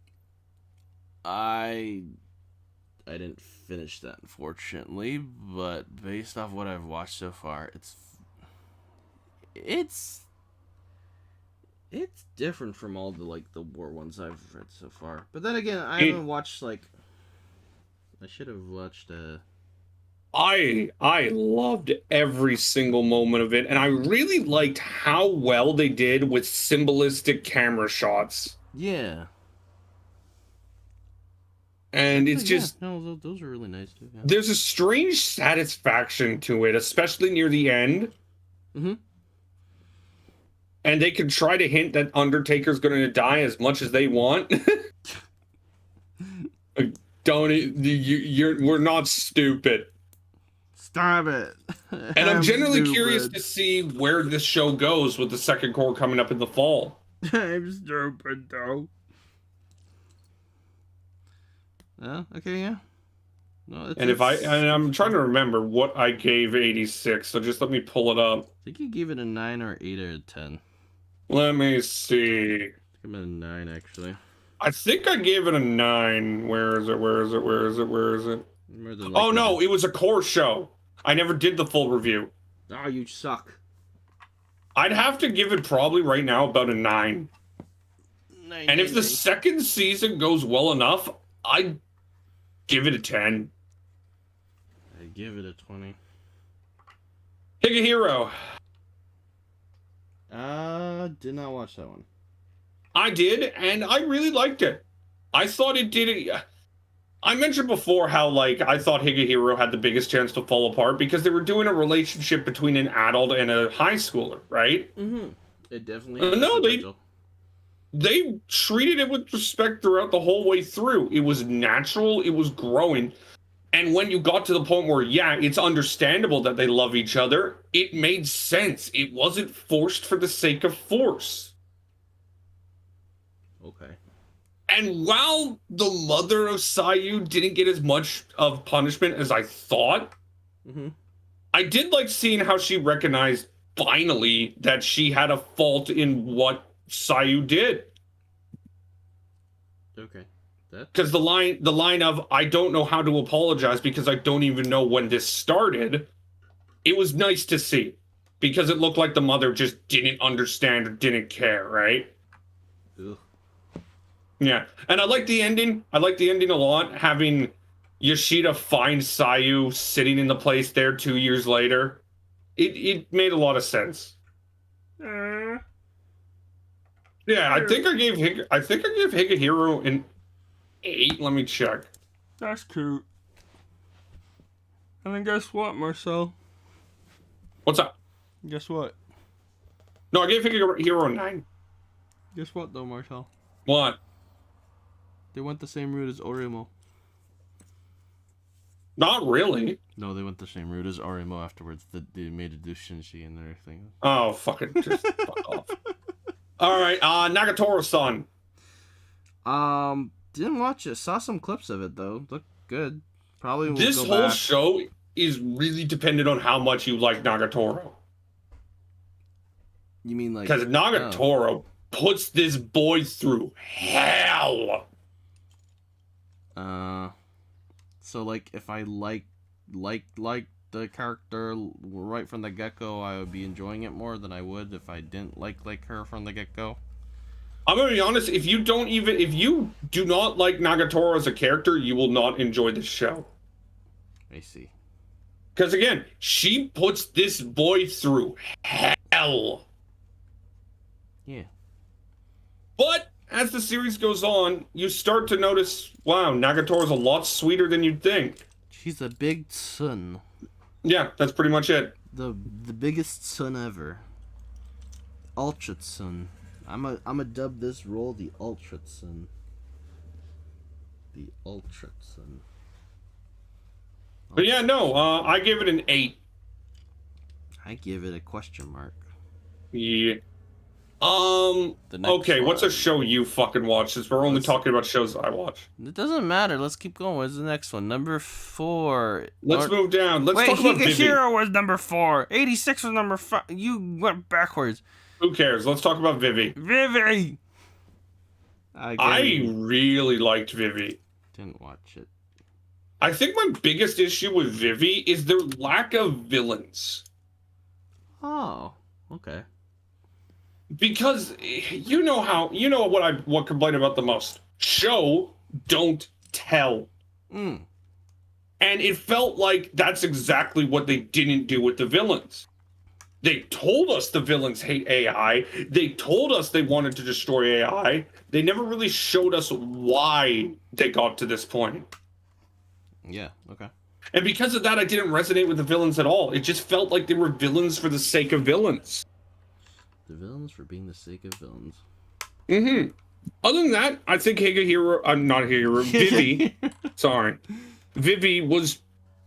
I didn't finish that, unfortunately, but based off what I've watched so far, it's different from all the war ones I've read so far. But then again, I haven't watched I should have watched I loved every single moment of it, and I really liked how well they did with symbolistic camera shots. Yeah. And it's just... No, those are really nice, too. Yeah. There's a strange satisfaction to it, especially near the end. And they can try to hint that Undertaker's going to die as much as they want. We're not stupid. Stop it. And I'm generally curious to see where this show goes with the second core coming up in the fall. I'm stupid, though. Okay, yeah. No, and I'm trying to remember what I gave 86, so just let me pull it up. I think you gave it a 9 or 8 or 10. Let me see. I think I'm at a 9, actually. I think I gave it a 9. Where is it? Oh, no, it was a core show. I never did the full review. Oh, you suck. I'd have to give it probably right now about a 9. And if the second season goes well enough, I'd give it a 10. I'd give it a 20. Higehiro. Did not watch that one. I did, and I really liked it. I thought it did it. I mentioned before how, I thought Higehiro had the biggest chance to fall apart because they were doing a relationship between an adult and a high schooler, right? It definitely... No, they treated it with respect throughout the whole way through. It was natural, it was growing. And when you got to the point where, yeah, it's understandable that they love each other, it made sense. It wasn't forced for the sake of force. Okay. And while the mother of Sayu didn't get as much of punishment as I thought, I did like seeing how she recognized, finally, that she had a fault in what Sayu did. Okay. Because the line of, I don't know how to apologize because I don't even know when this started, it was nice to see. Because it looked like the mother just didn't understand or didn't care, right? Ugh. Yeah, and I like the ending. I like the ending a lot, having Yoshida find Sayu sitting in the place there 2 years later. It made a lot of sense. Yeah, I think I gave Higehiro an 8. Let me check. That's cute. And then guess what, Marcel? What's up? Guess what? No, I gave Higehiro a 9. Guess what, though, Marcel? What? They went the same route as Orimo. Not really. No, they went the same route as Arimo afterwards. They made it do Shinji and everything. Oh, fucking just fuck off. All right, Nagatoro-san. Didn't watch it. Saw some clips of it though. Looked good. Probably will This go whole back. show is really dependent on how much you like Nagatoro. You mean like? Because Nagatoro puts this boy through hell. So like if I like the character right from the get-go, I would be enjoying it more than I would if I didn't like her from the get-go. I'm gonna be honest, if you do not like Nagatoro as a character, you will not enjoy this show. I see. Because again, she puts this boy through hell. Yeah. But as the series goes on, you start to notice, wow, Nagatoro's a lot sweeter than you'd think. She's a big son. Yeah, that's pretty much it. The biggest son ever. Ultra son. I'ma dub this role the Ultra son. The Ultra son. But yeah, no, I give it an 8. I give it a question mark. Yeah. The next Okay, one. what's a show you fucking watch? Since we're only talking about shows that I watch. It doesn't matter. Let's keep going. What's the next one? Number 4. Let's move down. Let's talk about Vivi. Higashiro was number 4. 86 was number 5. You went backwards. Who cares? Let's talk about Vivi. Vivi! I really liked Vivi. Didn't watch it. I think my biggest issue with Vivi is their lack of villains. Oh, okay. Because what complain about the most. Show, don't tell. Mm. And it felt like that's exactly what they didn't do with the villains. They told us the villains hate AI. They told us they wanted to destroy AI. They never really showed us why they got to this point. Yeah, okay. And because of that, I didn't resonate with the villains at all. It just felt like they were villains for the sake of villains. The villains for being the sake of villains. Mm-hmm. Other than that, I think Vivi, sorry. Vivi was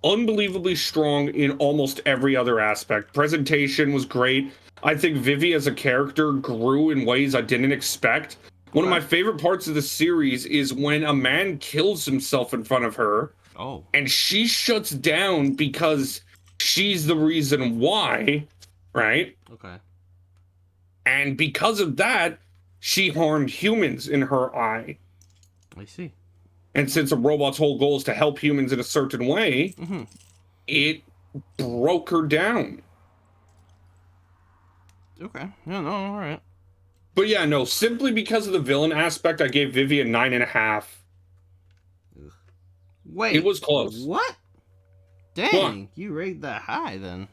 unbelievably strong in almost every other aspect. Presentation was great. I think Vivi as a character grew in ways I didn't expect. One of my favorite parts of the series is when a man kills himself in front of her. Oh. And she shuts down because she's the reason why, right? Okay. And because of that, she harmed humans in her eye. I see. And since a robot's whole goal is to help humans in a certain way, it broke her down. Okay. Yeah, no, all right. But yeah, no, simply because of the villain aspect, I gave Vivi a 9.5. Wait. It was close. What? Dang, you rate that high then.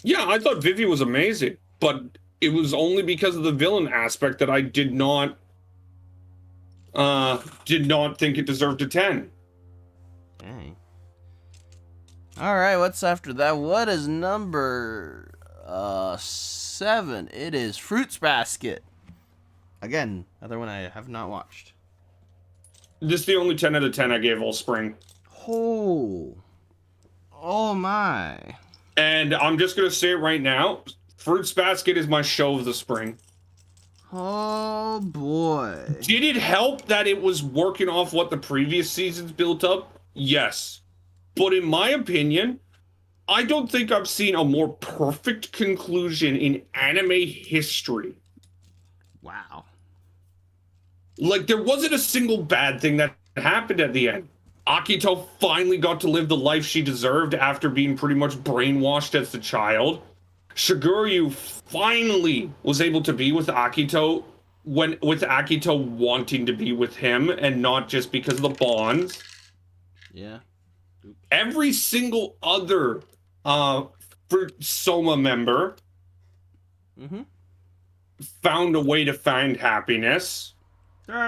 Yeah, I thought Vivi was amazing, but it was only because of the villain aspect that I did not think it deserved a 10. Dang. All right, what's after that? What is number 7? It is Fruits Basket. Again, another one I have not watched. This is the only 10 out of 10 I gave all spring. Oh my. And I'm just going to say it right now. Fruits Basket is my show of the spring. Oh boy. Did it help that it was working off what the previous seasons built up? Yes. But in my opinion, I don't think I've seen a more perfect conclusion in anime history. Wow. Like, there wasn't a single bad thing that happened at the end. Akito finally got to live the life she deserved after being pretty much brainwashed as a child. Shiguryu finally was able to be with Akito with Akito wanting to be with him and not just because of the bonds. Yeah. Every single other Soma member found a way to find happiness.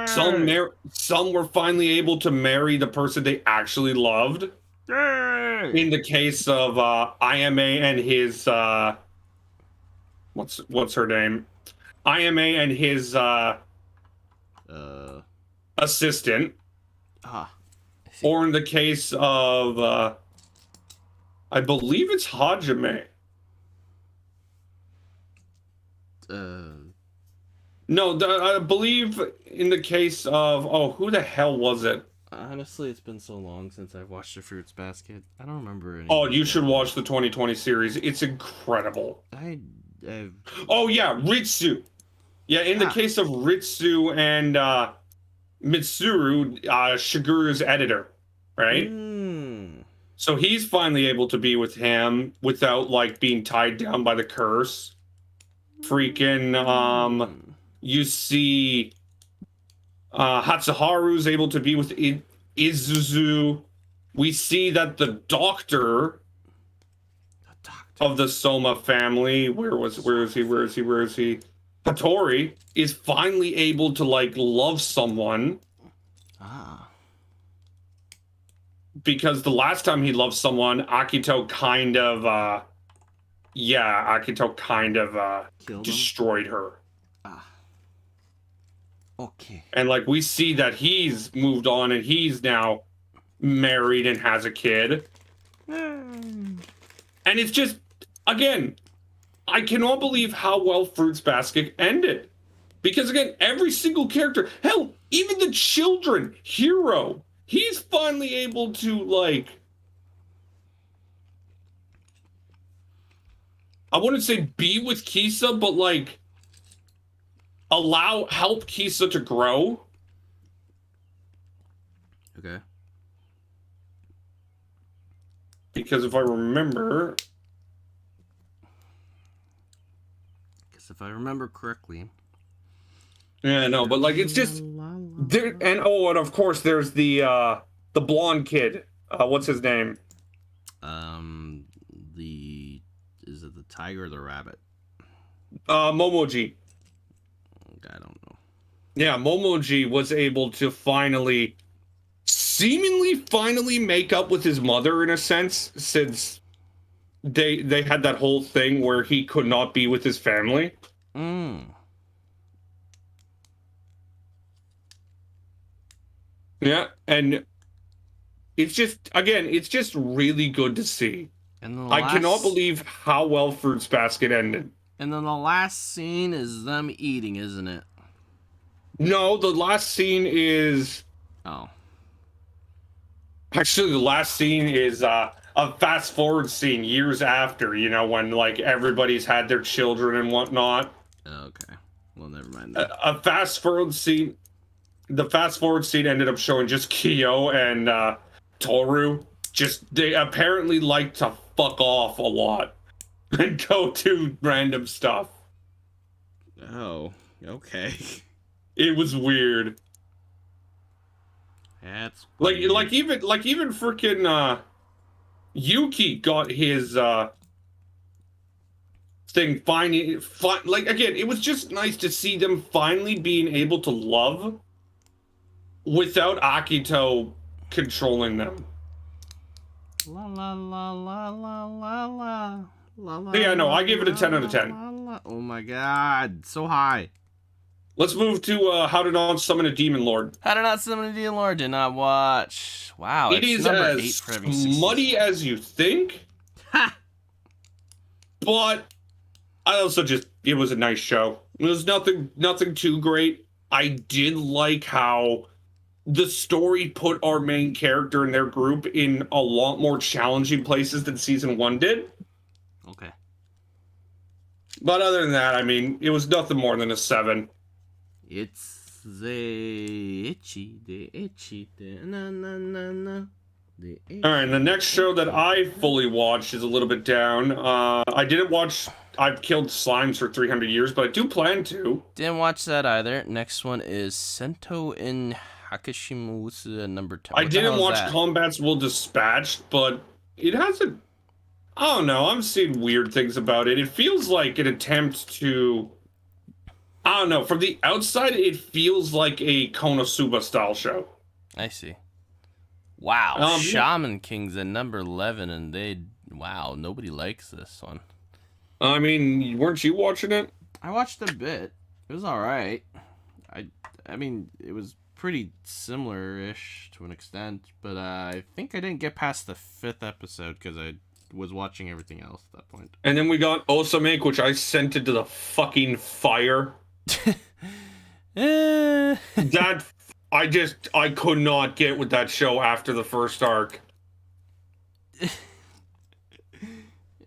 Some were finally able to marry the person they actually loved. In the case of IMA and his what's her name? IMA and his assistant. Or in the case of I believe it's Hajime. No, I believe in the case of... Oh, who the hell was it? Honestly, it's been so long since I've watched The Fruits Basket. I don't remember any. Oh, you should watch the 2020 series. It's incredible. I've... Oh, yeah, Ritsu. Yeah, in the case of Ritsu and Mitsuru, Shiguru's editor, right? So he's finally able to be with him without, like, being tied down by the curse. Freaking, you see Hatsuharu's able to be with Izuzu. We see that the doctor of the Soma family, where is he? Hattori is finally able to, like, love someone. Because the last time he loved someone, Akito kind of destroyed her. Okay. And, like, we see that he's moved on and he's now married and has a kid. And it's just, again, I cannot believe how well Fruits Basket ended. Because, again, every single character, hell, even the children, Hero, he's finally able to, like, I wouldn't say be with Kisa, but, like, help Kisa to grow. Okay. Because if I remember... If I remember correctly. Yeah, no, but, like, it's just... There, and of course, there's the blonde kid. What's his name? Is it the tiger or the rabbit? Momoji. I don't know. Yeah, Momoji was able to seemingly finally make up with his mother in a sense, since they had that whole thing where he could not be with his family. Yeah, and it's just, again, it's just really good to see. And I cannot believe how well Fruits Basket ended. And then the last scene is them eating, isn't it? No, the last scene is... Oh. Actually, the last scene is a fast-forward scene years after, you know, when, like, everybody's had their children and whatnot. Okay. Well, never mind. A fast-forward scene... The fast-forward scene ended up showing just Kyo and Toru. They apparently like to fuck off a lot and go do random stuff. Oh, okay. It was weird. That's weird. like even freaking Yuki got his thing finally. Like, again, it was just nice to see them finally being able to love without Akito controlling them. La la la la la la la la. Yeah, no, I gave it a 10 out of 10. Oh my god, so high. Let's move to How to Not Summon a Demon Lord. How to Not Summon a Demon Lord, did not watch. Wow, it is as smutty as you think. Ha! But I also it was a nice show. It was nothing too great. I did like how the story put our main character and their group in a lot more challenging places than season 1 did. Okay. But other than that, I mean, it was nothing more than a 7. It's the itchy, na na na na. Alright, the next show that I fully watched is a little bit down. I didn't watch I've Killed Slimes for 300 Years, but I do plan to. Didn't watch that either. Next one is Sento in Hakashimusa number 10. I didn't watch Combats Will Dispatch, but it has a... I don't know, I'm seeing weird things about it. It feels like an attempt to... I don't know, from the outside, it feels like a Konosuba style show. I see. Wow, Shaman King's at number 11, and wow, nobody likes this one. I mean, weren't you watching it? I watched a bit. It was alright. I mean, it was pretty similar-ish to an extent, but I think I didn't get past the 5th episode because I was watching everything else at that point. And then we got Osamake, which I sent into the fucking fire. That I could not get with that show after the first arc.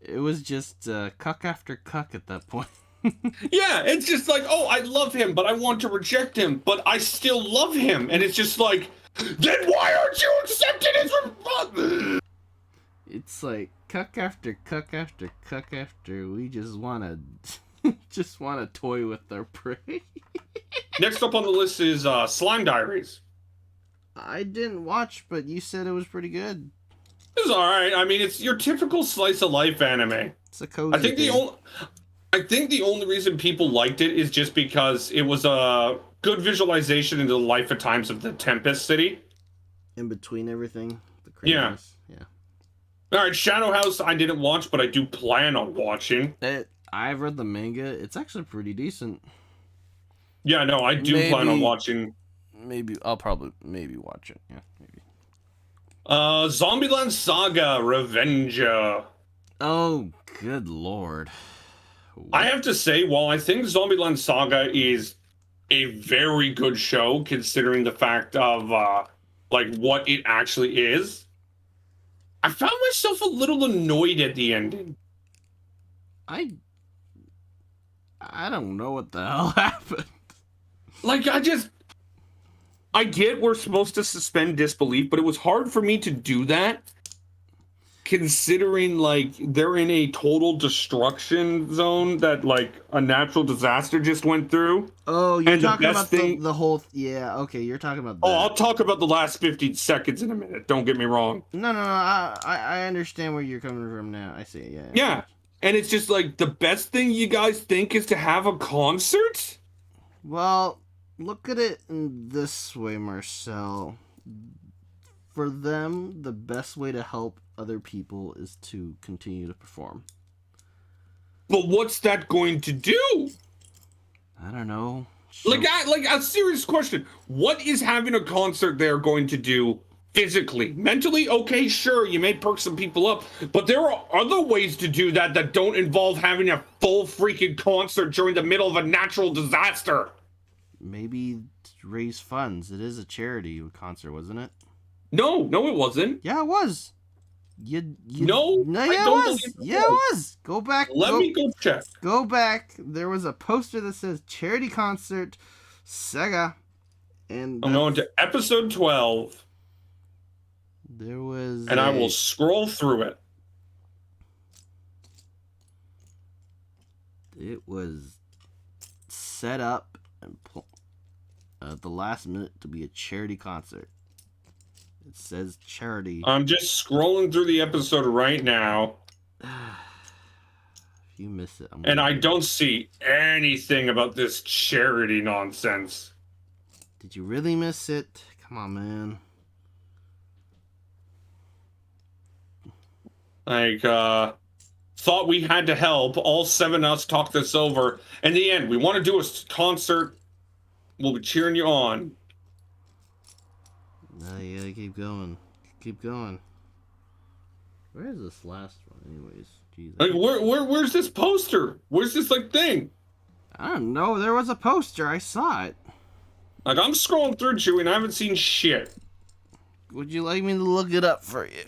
It was just cuck after cuck at that point. Yeah, it's just like, oh, I love him, but I want to reject him, but I still love him. And it's just like, then why aren't you accepting his response? It's like cuck after cuck after cuck after we just wanna toy with their prey. Next up on the list is Slime Diaries. I didn't watch, but you said it was pretty good. It's alright. I mean, it's your typical slice of life anime. It's a cozy I think the only reason people liked it is just because it was a good visualization into the life at times of the Tempest City. In between everything. The craziness. Yeah. Alright, Shadow House I didn't watch, but I do plan on watching. I've read the manga. It's actually pretty decent. Yeah, no, I do plan on watching. Maybe I'll probably watch it. Yeah, maybe. Zombieland Saga Revenger. Oh, good lord. I have to say, while I think Zombieland Saga is a very good show, considering the fact of like what it actually is, I found myself a little annoyed at the ending. I don't know what the hell happened. Like, I get we're supposed to suspend disbelief, but it was hard for me to do that, considering, like, they're in a total destruction zone that, like, a natural disaster just went through. Oh, you're talking about the whole... Yeah, okay, you're talking about that. Oh, I'll talk about the last 15 seconds in a minute. Don't get me wrong. No, I understand where you're coming from now. I see, yeah. Yeah, and it's just, like, the best thing you guys think is to have a concert? Well... Look at it in this way, Marcel. For them, the best way to help other people is to continue to perform. But what's that going to do? I don't know. Like a serious question. What is having a concert there going to do physically? Mentally, okay, sure, you may perk some people up, but there are other ways to do that that don't involve having a full freaking concert during the middle of a natural disaster. Maybe raise funds. It is a charity concert, wasn't it? No, it wasn't. Yeah, it was. No, yeah, it was. Yeah, it was. Go back. Let me go check. Go back. There was a poster that says charity concert, Sega, and I'm going to episode 12. There was, and I will scroll through it. It was set up and at the last minute to be a charity concert. It says charity. I'm just scrolling through the episode right now. If you miss it, and I don't see anything about this charity nonsense. Did you really miss it? Come on, man. Like, thought we had to help. All 7 of us talk this over. In the end, we want to do a concert. We'll be cheering you on. No, you gotta keep going. Keep going. Where is this last one, anyways? Jeez, like, where's this poster? Where's this, like, thing? I don't know. There was a poster. I saw it. Like, I'm scrolling through, Chewie, and I haven't seen shit. Would you like me to look it up for you?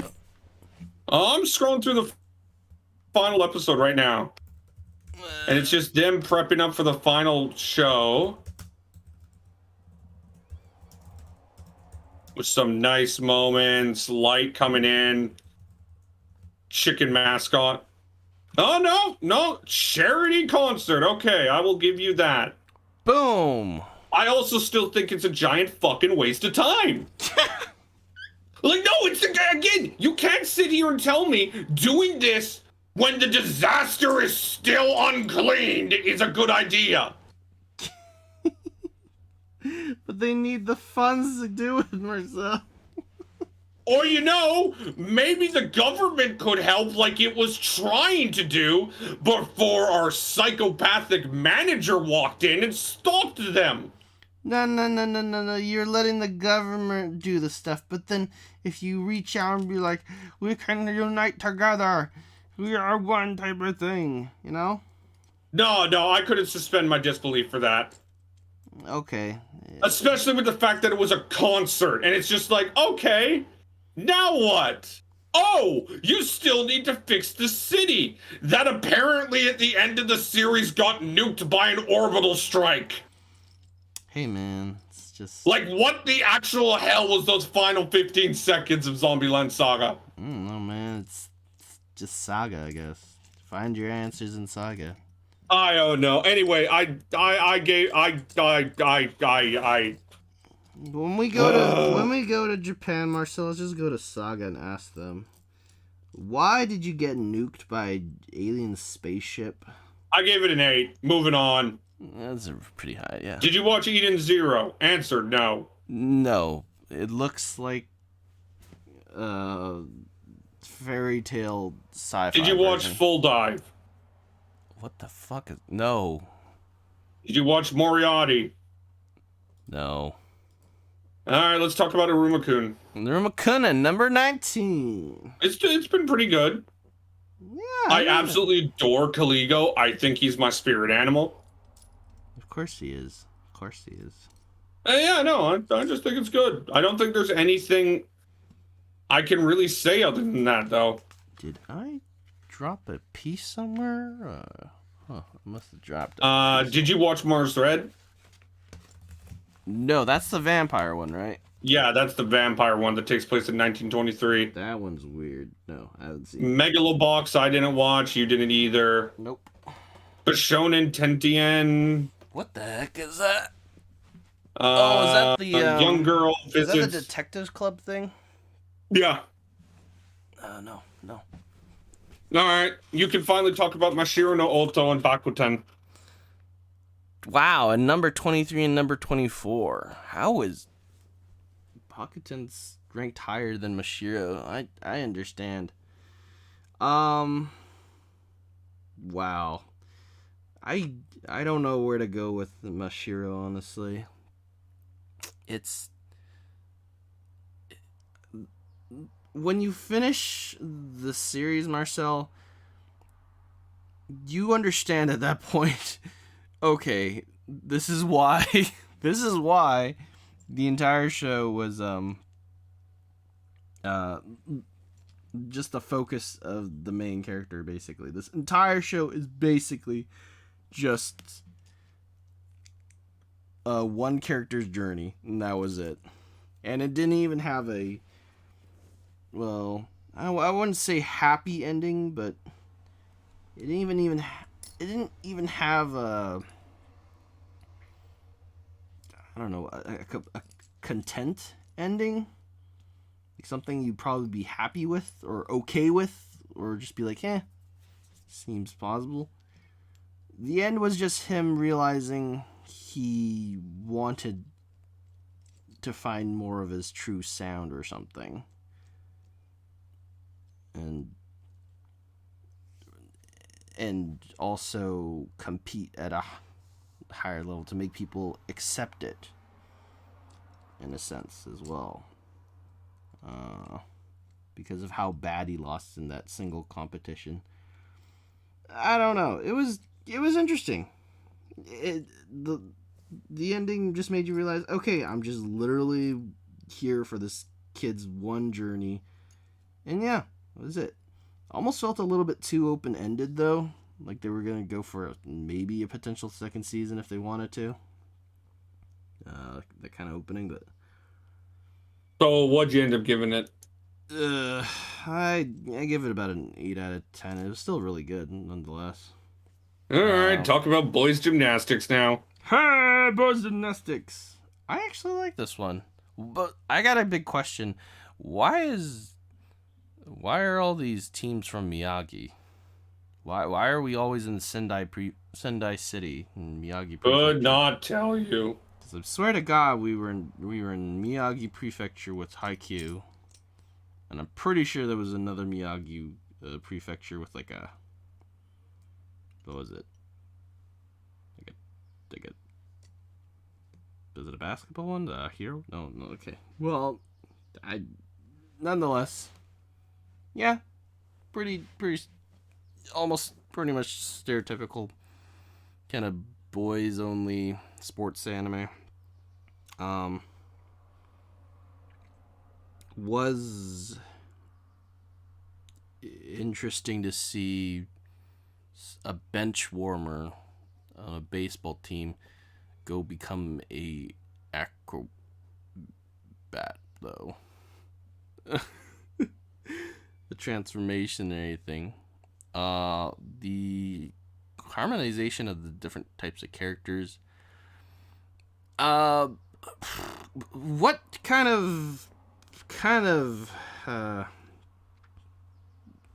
I'm scrolling through the final episode right now. And it's just them prepping up for the final show. With some nice moments, light coming in, chicken mascot. Oh, no, charity concert. Okay, I will give you that. Boom. I also still think it's a giant fucking waste of time. Like, no, it's, again, you can't sit here and tell me doing this when the disaster is still uncleaned is a good idea. But they need the funds to do it, Marcel. Or, maybe the government could help like it was trying to do before our psychopathic manager walked in and stalked them. No. You're letting the government do the stuff. But then if you reach out and be like, we can unite together. We are one type of thing, you know? No, I couldn't suspend my disbelief for that. Okay. Especially with the fact that it was a concert. And it's just like, okay, now what? Oh, you still need to fix the city. That apparently at the end of the series got nuked by an orbital strike. Hey, man. It's just... Like, what the actual hell was those final 15 seconds of Zombieland Saga? I don't know, man. It's just Saga, I guess. Find your answers in Saga. I don't know. Anyway, When we go to Japan, Marcel, let's just go to Saga and ask them, why did you get nuked by an alien spaceship? I gave it an 8. Moving on. That's pretty high, yeah. Did you watch Eden Zero? Answer, no. No. It looks like fairy tale sci-fi. Did you watch version. Full Dive? What the fuck is... No. Did you watch Moriarty? No. Alright, let's talk about Iruma-kun. Iruma-kun, number 19. It's been pretty good. Yeah. I absolutely adore Caligo. I think he's my spirit animal. Of course he is. Of course he is. Yeah, no, I just think it's good. I don't think there's anything I can really say other than that, though. Did I drop a piece somewhere? I must have dropped it. Did you watch Mars Red? No, that's the vampire one, right? Yeah, that's the vampire one that takes place in 1923. That one's weird. No, I haven't seen it. Megalobox, I didn't watch. You didn't either. Nope. Bishonen Tentien. What the heck is that? Is that the young girl visits? Is that the Detectives Club thing? Yeah. No. All right, you can finally talk about Mashiro no Oto and Bakuten. Wow, and number 23 and number 24. How is Bakuten's ranked higher than Mashiro? I understand. Wow. I don't know where to go with Mashiro, honestly. It's... When you finish the series, Marcel, you understand at that point, okay, this is why the entire show was just the focus of the main character, basically. This entire show is basically just one character's journey, and that was it. And it didn't even have a... Well, I wouldn't say happy ending, but it didn't even have a... I don't know, a content ending. Like something you'd probably be happy with, or okay with, or just be like, seems plausible. The end was just him realizing he wanted to find more of his true sound or something. And also compete at a higher level to make people accept it, in a sense, as well. Because of how bad he lost in that single competition. I don't know. It was interesting. The ending just made you realize, okay, I'm just literally here for this kid's one journey. And yeah, that was it. Almost felt a little bit too open-ended, though. Like they were going to go for maybe a potential second season if they wanted to. That kind of opening, but... So what'd you end up giving it? I give it about an 8 out of 10. It was still really good, nonetheless. Alright, talk about boys gymnastics now. Hey, boys gymnastics! I actually like this one. But I got a big question. Why are all these teams from Miyagi? Why are we always in Sendai City in Miyagi Prefecture? Could not tell you. I swear to God, we were in Miyagi Prefecture with Haikyuu, and I'm pretty sure there was another Miyagi Prefecture with like a... What was it? Like a Is it a basketball one? The hero? No, okay. Well, nonetheless, yeah, pretty, almost pretty much stereotypical kind of boys only sports anime. Was interesting to see a bench warmer on a baseball team go become a acrobat, though. The transformation and everything. The harmonization of the different types of characters. What kind of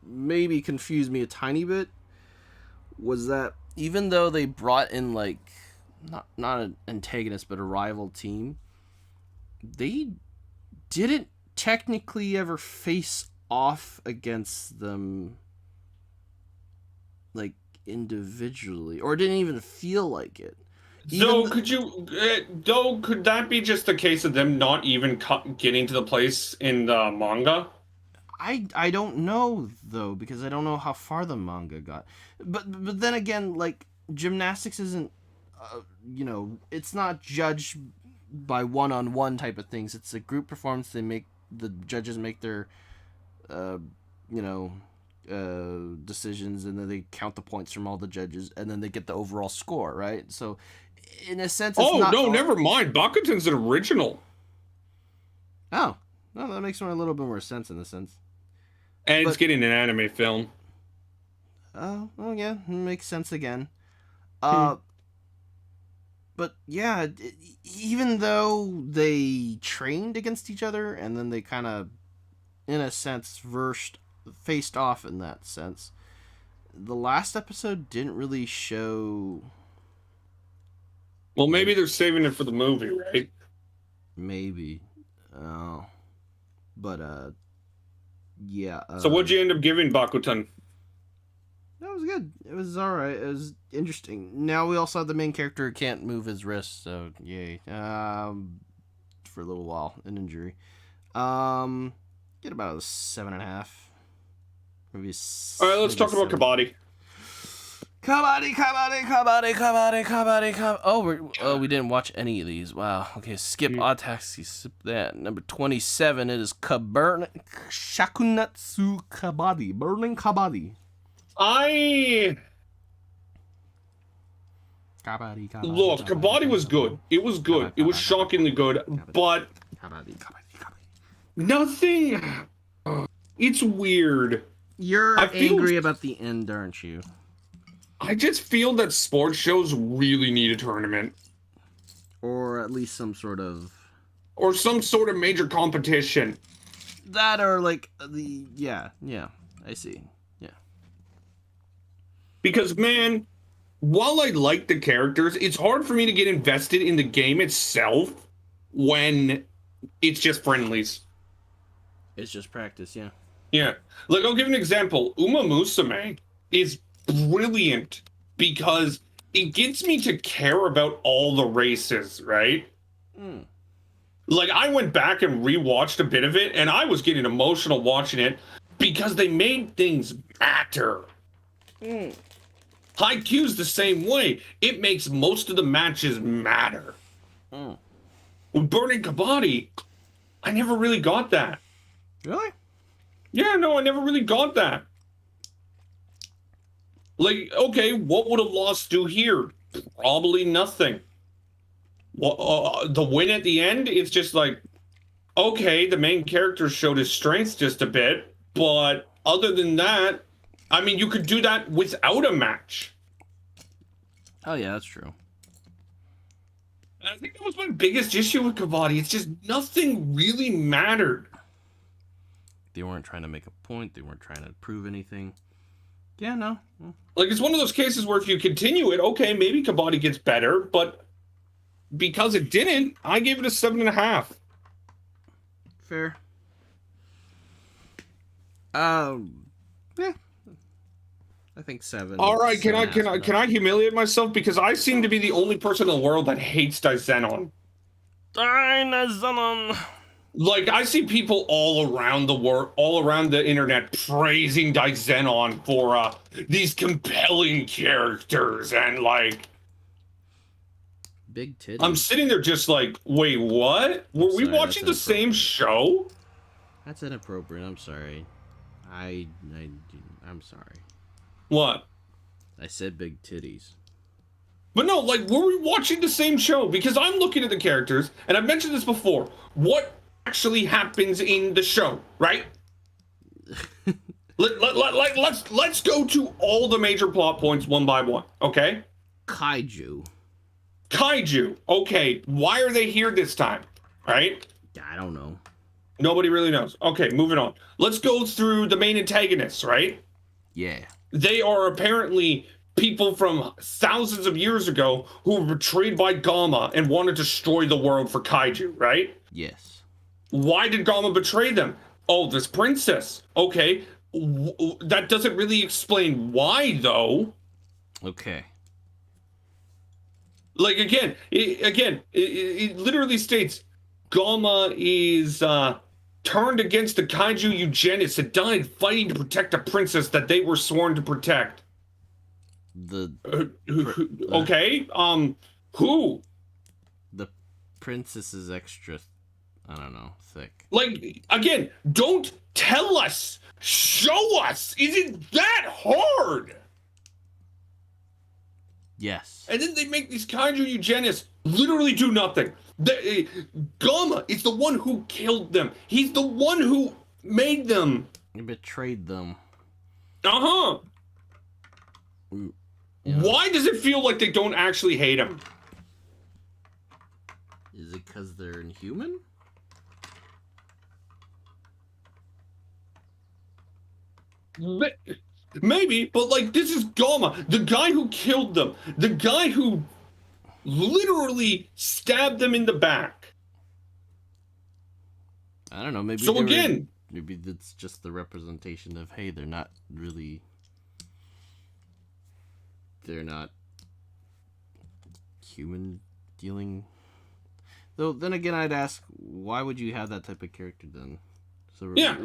maybe confused me a tiny bit was that even though they brought in like not an antagonist but a rival team, they didn't technically ever face off against them like individually, or didn't even feel like it. Could that be just the case of them not even getting to the place in the manga? I don't know though, because I don't know how far the manga got. But then again, like gymnastics isn't, it's not judged by one-on-one type of things. It's a group performance. The judges make their, decisions, and then they count the points from all the judges, and then they get the overall score, right? So, in a sense, it's never mind. Bakuten's an original. Oh, no, that makes a little bit more sense in a sense. And it's getting an anime film. Oh, yeah, it makes sense again. But yeah, even though they trained against each other, and then they kind of, in a sense, faced off in that sense, the last episode didn't really show. Well, maybe they're saving it for the movie, right? Maybe. But, yeah. So what'd you end up giving Bakuten? That was good. It was alright. It was interesting. Now we also have the main character who can't move his wrist, so yay. For a little while, an injury. Get about a 7.5. Maybe Alright, let's talk about Kabaddi. Kabaddi. Oh, we didn't watch any of these. Wow. Okay, skip Otaku. Skip that. Number 27, it is Shakunatsu Kabaddi. Burning Kabaddi. Look, Kabaddi was good. It was good. It was shockingly good, but nothing. It's weird. You're angry about the end, aren't you? I just feel that sports shows really need a tournament. Or at least some sort of major competition. That or like yeah, I see. Yeah. Because man, while I like the characters, it's hard for me to get invested in the game itself when it's just friendlies. It's just practice, yeah. Yeah. Like, I'll give an example. Uma Musume is brilliant because it gets me to care about all the races, right? Like, I went back and rewatched a bit of it, and I was getting emotional watching it because they made things matter. Haikyuu's the same way. It makes most of the matches matter. With Burning Kabaddi, I never really got that. Really? Yeah, no, I never really got that. Like, okay, what would a loss do here? Probably nothing. The win at the end, it's just like, okay, the main character showed his strengths just a bit, but other than that, I mean, you could do that without a match. Oh, yeah, that's true. And I think that was my biggest issue with Kabaddi. It's just nothing really mattered. They weren't trying to make a point. They weren't trying to prove anything. Yeah, no. Like, it's one of those cases where if you continue it, okay, maybe Kabaddi gets better, but because it didn't, I gave it a 7.5. Fair. Yeah. I think 7. All right, can I humiliate myself because I seem to be the only person in the world that hates Daizenon. Like, I see people all around the world, all around the internet, praising Daizenon for these compelling characters, and like, big titties. I'm sitting there just like, wait, what? Were we watching the same show? That's inappropriate. I'm sorry. I'm sorry. What? I said big titties. But no, like, were we watching the same show? Because I'm looking at the characters, and I've mentioned this before. What actually happens in the show, right? Let's go to all the major plot points one by one, okay? Kaiju. Okay, why are they here this time, right? I don't know. Nobody really knows. Okay, moving on. Let's go through the main antagonists, right? Yeah. They are apparently people from thousands of years ago who were betrayed by Gamma and want to destroy the world for kaiju, right? Yes. Why did Gamma betray them? Oh, this princess. Okay, that doesn't really explain why, though. Okay. Like, again, it literally states Gamma is turned against the kaiju eugenics and died fighting to protect a princess that they were sworn to protect. Okay, who? The princess is extra, I don't know, thick. Like, again, don't tell us. Show us. Is it that hard? Yes. And then they make these kaiju eugenics literally do nothing. Gamma is the one who killed them. He's the one who made them. He betrayed them. Uh-huh. Yeah. Why does it feel like they don't actually hate him? Is it because they're inhuman? Maybe, but like, this is Gamma, the guy who killed them, the guy who literally stabbed them in the back. I don't know, maybe so again, maybe that's just the representation of, hey, they're not human dealing. Though then again, I'd ask, why would you have that type of character then? So yeah,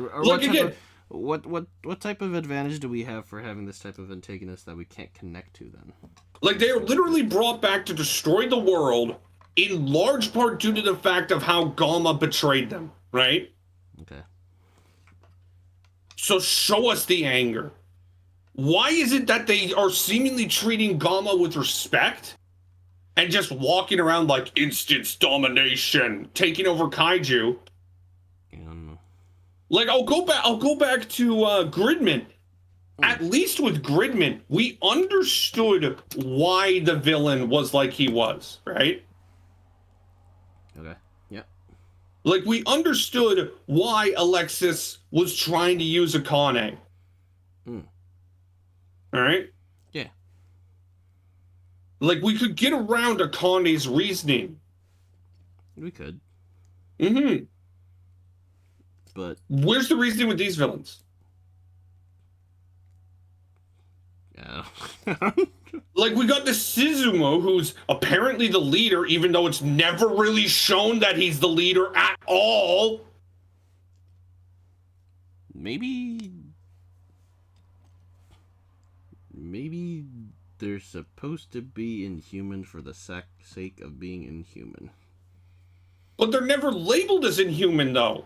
what type of advantage do we have for having this type of antagonist that we can't connect to then? Like, they are literally brought back to destroy the world, in large part due to the fact of how Gamma betrayed them, right? Okay. So show us the anger. Why is it that they are seemingly treating Gamma with respect and just walking around like instance domination, taking over kaiju? Like, I'll go back to Gridman. At least with Gridman, we understood why the villain was like he was, right? Okay. Yep. Like, we understood why Alexis was trying to use Akane. All right? Yeah. Like, we could get around Akane's reasoning. We could. Mm-hmm. But where's the reasoning with these villains? Yeah. Like, we got the Suzumo, who's apparently the leader, even though it's never really shown that he's the leader at all. Maybe they're supposed to be inhuman for the sake of being inhuman. But they're never labeled as inhuman, though.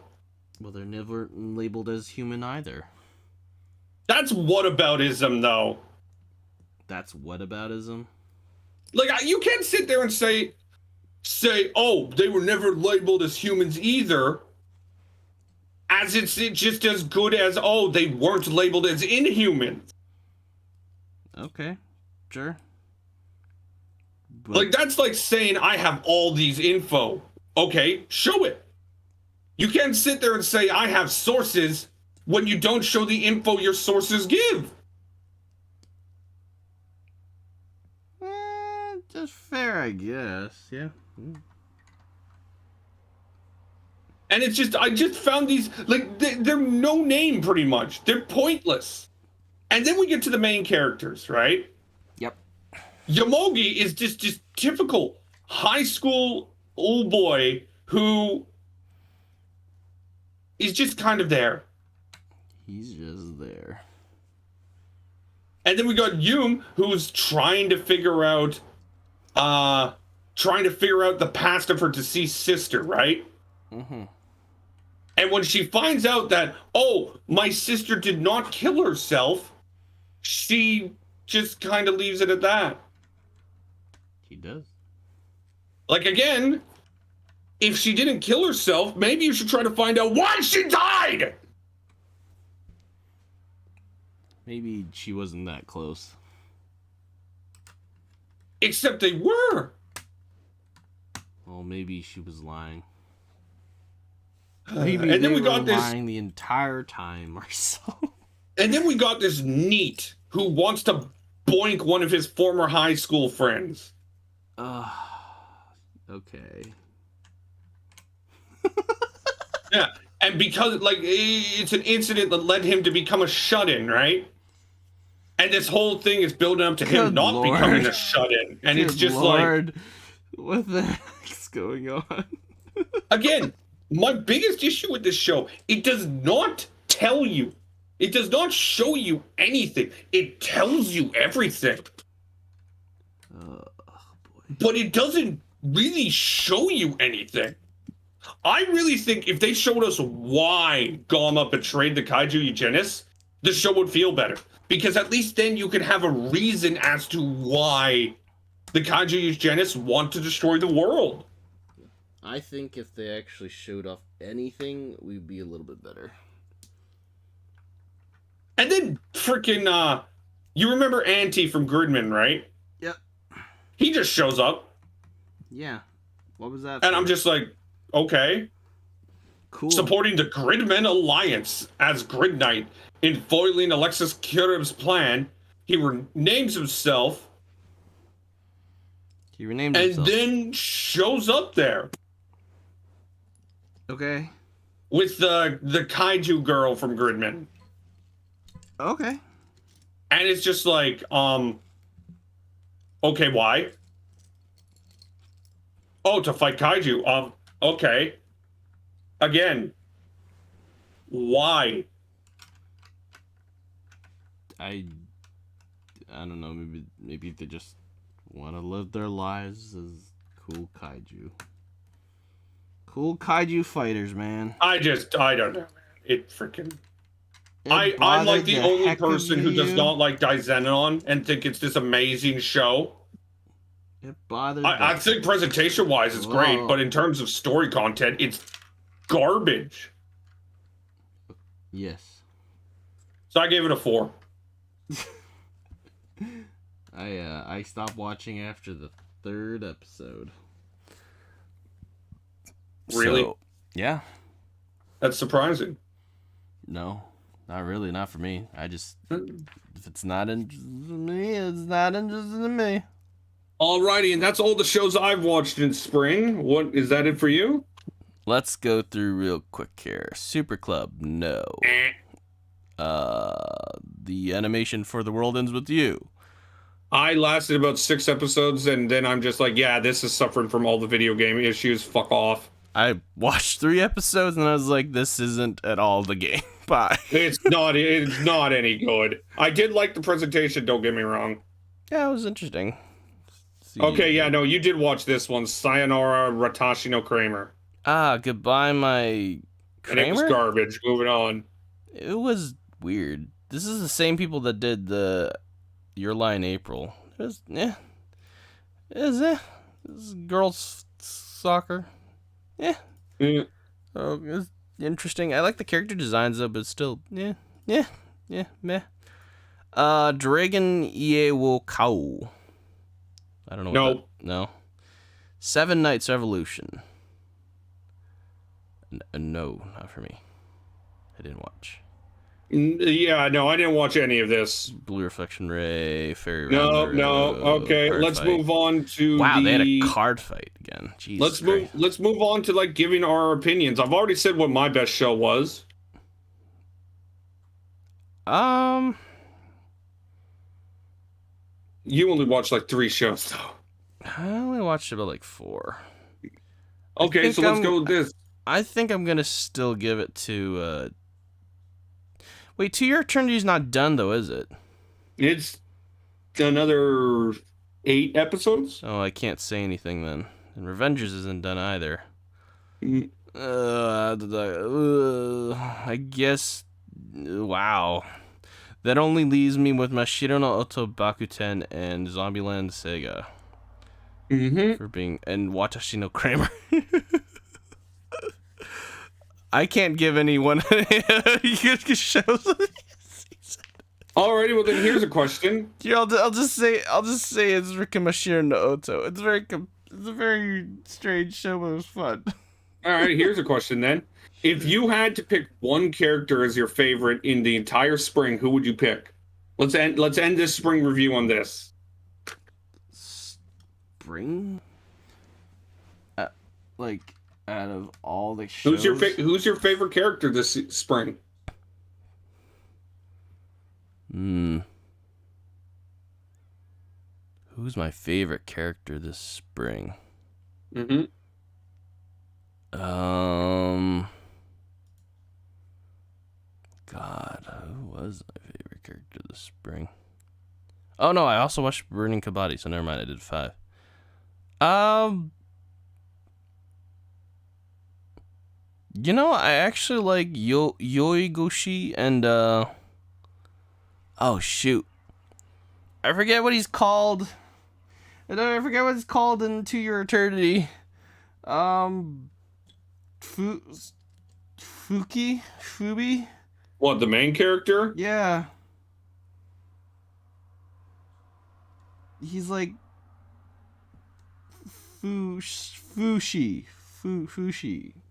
Well, they're never labeled as human either. That's whataboutism, though. That's whataboutism? Like, you can't sit there and say, oh, they were never labeled as humans either, as it's just as good as, oh, they weren't labeled as inhumans. Okay, sure. But like, that's like saying, I have all these info. Okay, show it. You can't sit there and say, I have sources, when you don't show the info your sources give. Just fair, I guess. Yeah. And it's just, I just found these, like, they're no name pretty much. They're pointless. And then we get to the main characters, right? Yep. Yomogi is just typical high school old boy who is just kind of there. He's just there. And then we got Yum, who's trying to figure out the past of her deceased sister, right? Mm-hmm. And when she finds out that, oh, my sister did not kill herself, she just kind of leaves it at that. He does. Like, again, if she didn't kill herself, maybe you should try to find out why she died! Maybe she wasn't that close. Except they were. Well, maybe she was lying. And Maybe then they we were got this. lying the entire time or so. And then we got this neat who wants to boink one of his former high school friends. Okay. Yeah, and because, like, it's an incident that led him to become a shut-in, right? And this whole thing is building up to him not becoming a shut-in. And it's just like... What the heck's going on? Again, my biggest issue with this show, it does not tell you. It does not show you anything. It tells you everything. Boy. But it doesn't really show you anything. I really think if they showed us why Gamma betrayed the Kaiju Eugenics, the show would feel better. Because at least then you could have a reason as to why the Kaiju Eugenics want to destroy the world. I think if they actually showed off anything, we'd be a little bit better. And then freaking, you remember Auntie from Gridman, right? Yep. He just shows up. Yeah. What was that? And I'm just like, okay. Cool. Supporting the Gridman Alliance as Grid Knight in foiling Alexis Kirib's plan, he renames himself. He renamed himself. And then shows up there. Okay. With the kaiju girl from Gridman. Okay. And it's just like, okay, why? Oh, to fight kaiju. Okay. Again, why? I don't know. Maybe they just want to live their lives as cool kaiju. Cool kaiju fighters, man. I don't know, man. It freaking... I'm like the only person who does not like Daizenon and think it's this amazing show. It bothers I think presentation-wise it's great, but in terms of story content, it's garbage. Yes. So I gave it a 4. I stopped watching after the 3rd episode. Really? So, yeah. That's surprising. No, not really. Not for me. I just, if it's not interesting to me, it's not interesting to me. Alrighty, and that's all the shows I've watched in spring. What is that it for you? Let's go through real quick here. Super Club, no. The animation for The World Ends With You. I lasted about 6 episodes, and then I'm just like, yeah, this is suffering from all the video game issues. Fuck off. I watched 3 episodes, and I was like, this isn't at all the game. Bye. It's not any good. I did like the presentation, don't get me wrong. Yeah, it was interesting. Okay, yeah, no, you did watch this one. Sayonara Ratashi no Kramer. Goodbye, my Kramer? And it was garbage. Moving on. It was weird. This is the same people that did the Your Lie in April. It was, This is girls soccer. Yeah. Mm. Oh, it was interesting. I like the character designs though, but still, meh. Dragon Ie wo Kau. I don't know. Nope. No. 7 Nights Revolution. No, not for me. I didn't watch. Yeah, no, I didn't watch any of this. Blue Reflection Ray, Fairy No. Okay, let's move on to Wow, they had a card fight again. Jesus Let's move on to like giving our opinions. I've already said what my best show was. You only watched like 3 shows though. I only watched about like 4. Okay, so let's go with this. I think I'm gonna still give it to. Wait, To Your Eternity's not done though, is it? It's another 8 episodes. Oh, I can't say anything then. And Revengers isn't done either. Mm. I guess. Wow. That only leaves me with Mashiro no Oto Bakuten and Zombieland Sega. For being. And Watashi no Kramer. I can't give anyone shows. Alrighty, well then here's a question. Yeah, I'll just say it's Rika Mashiro no Oto. It's a very strange show, but it was fun. Alright, here's a question then. If you had to pick one character as your favorite in the entire spring, who would you pick? Let's end this spring review on this. Spring? Like out of all the shows, who's your favorite character this spring? Who's my favorite character this spring? God, who was my favorite character this spring? Oh no, I also watched Burning Kabaddi, so never mind, I did 5. You know, I actually like Yoigoshi and oh shoot, I forget what he's called. I forget what he's called in To Your Eternity. Fubi? What, the main character? Yeah. He's like Fushi.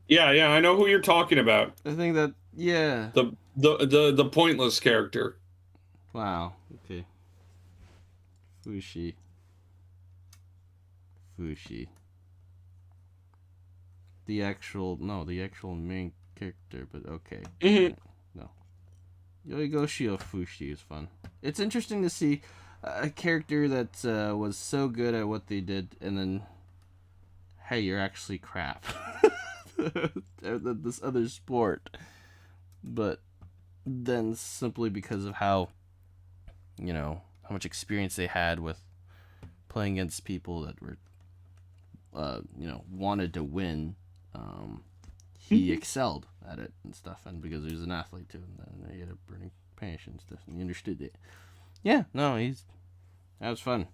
Yeah, I know who you're talking about. I think that, yeah. The pointless character. Wow. Okay. Fushi. The actual main character, but okay. No. Yoigoshi Fushi is fun. It's interesting to see a character that was so good at what they did, and then, hey, you're actually crap. This other sport. But then simply because of how much experience they had with playing against people that were, wanted to win, he excelled at it and stuff, and because he was an athlete too, and he had a burning passion and stuff, and he understood it. Yeah, no, that was fun.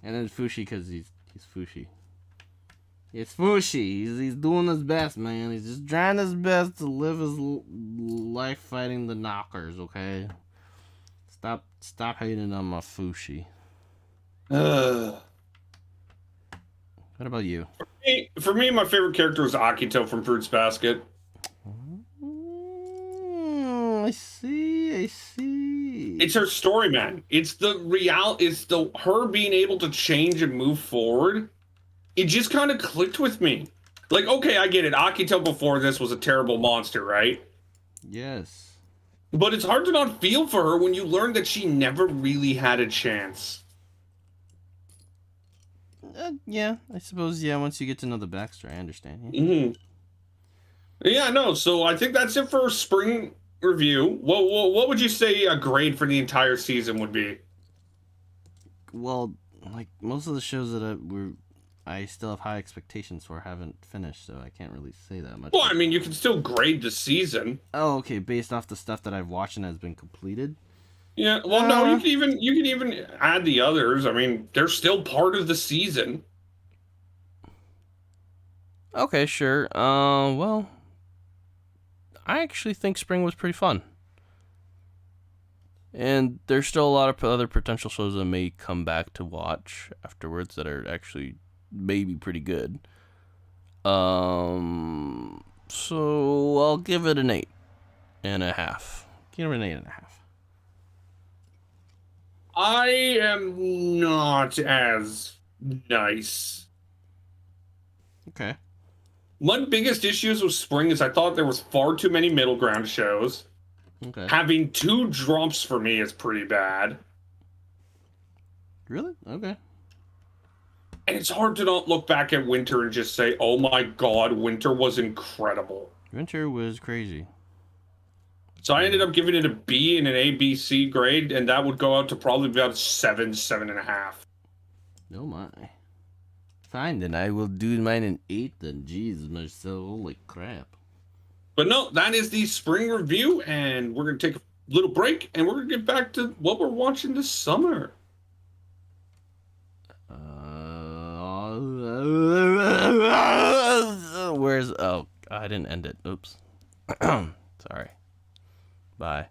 And then Fushi, because he's Fushi. It's Fushi. He's doing his best, man. He's just trying his best to live his life fighting the knockers, okay? Stop hating on my Fushi. What about you? For me, my favorite character was Akito from Fruits Basket. I see. It's her story, man. It's her being able to change and move forward. It just kind of clicked with me. Like, okay, I get it. Akito before this was a terrible monster, right? Yes. But it's hard to not feel for her when you learn that she never really had a chance. Yeah, I suppose, yeah, once you get to know the backstory, I understand. Yeah. Yeah, no, so I think that's it for spring review. What would you say a grade for the entire season would be? Well, like, most of the shows that I still have high expectations for haven't finished, so I can't really say that much. Well, I mean, you can still grade the season. Oh, okay, based off the stuff that I've watched and has been completed? Yeah, well, no, you can even add the others. I mean, they're still part of the season. Okay, sure. Well, I actually think spring was pretty fun. And there's still a lot of other potential shows that may come back to watch afterwards that are actually maybe pretty good. So I'll give it an 8.5. Give it an 8.5. I am not as nice. Okay. My biggest issues with spring is I thought there was far too many middle ground shows. Okay. Having 2 drops for me is pretty bad. Really? Okay. And it's hard to not look back at Winter and just say, oh my god, Winter was incredible. Winter was crazy. So I ended up giving it a B and an ABC grade, and that would go out to probably about 7.5. Oh my. Fine, then I will do mine in 8 then. Jeez, Marcel, holy crap. But no, that is the spring review, and we're going to take a little break, and we're going to get back to what we're watching this summer. Where's... Oh, I didn't end it. Oops. Sorry. Bye.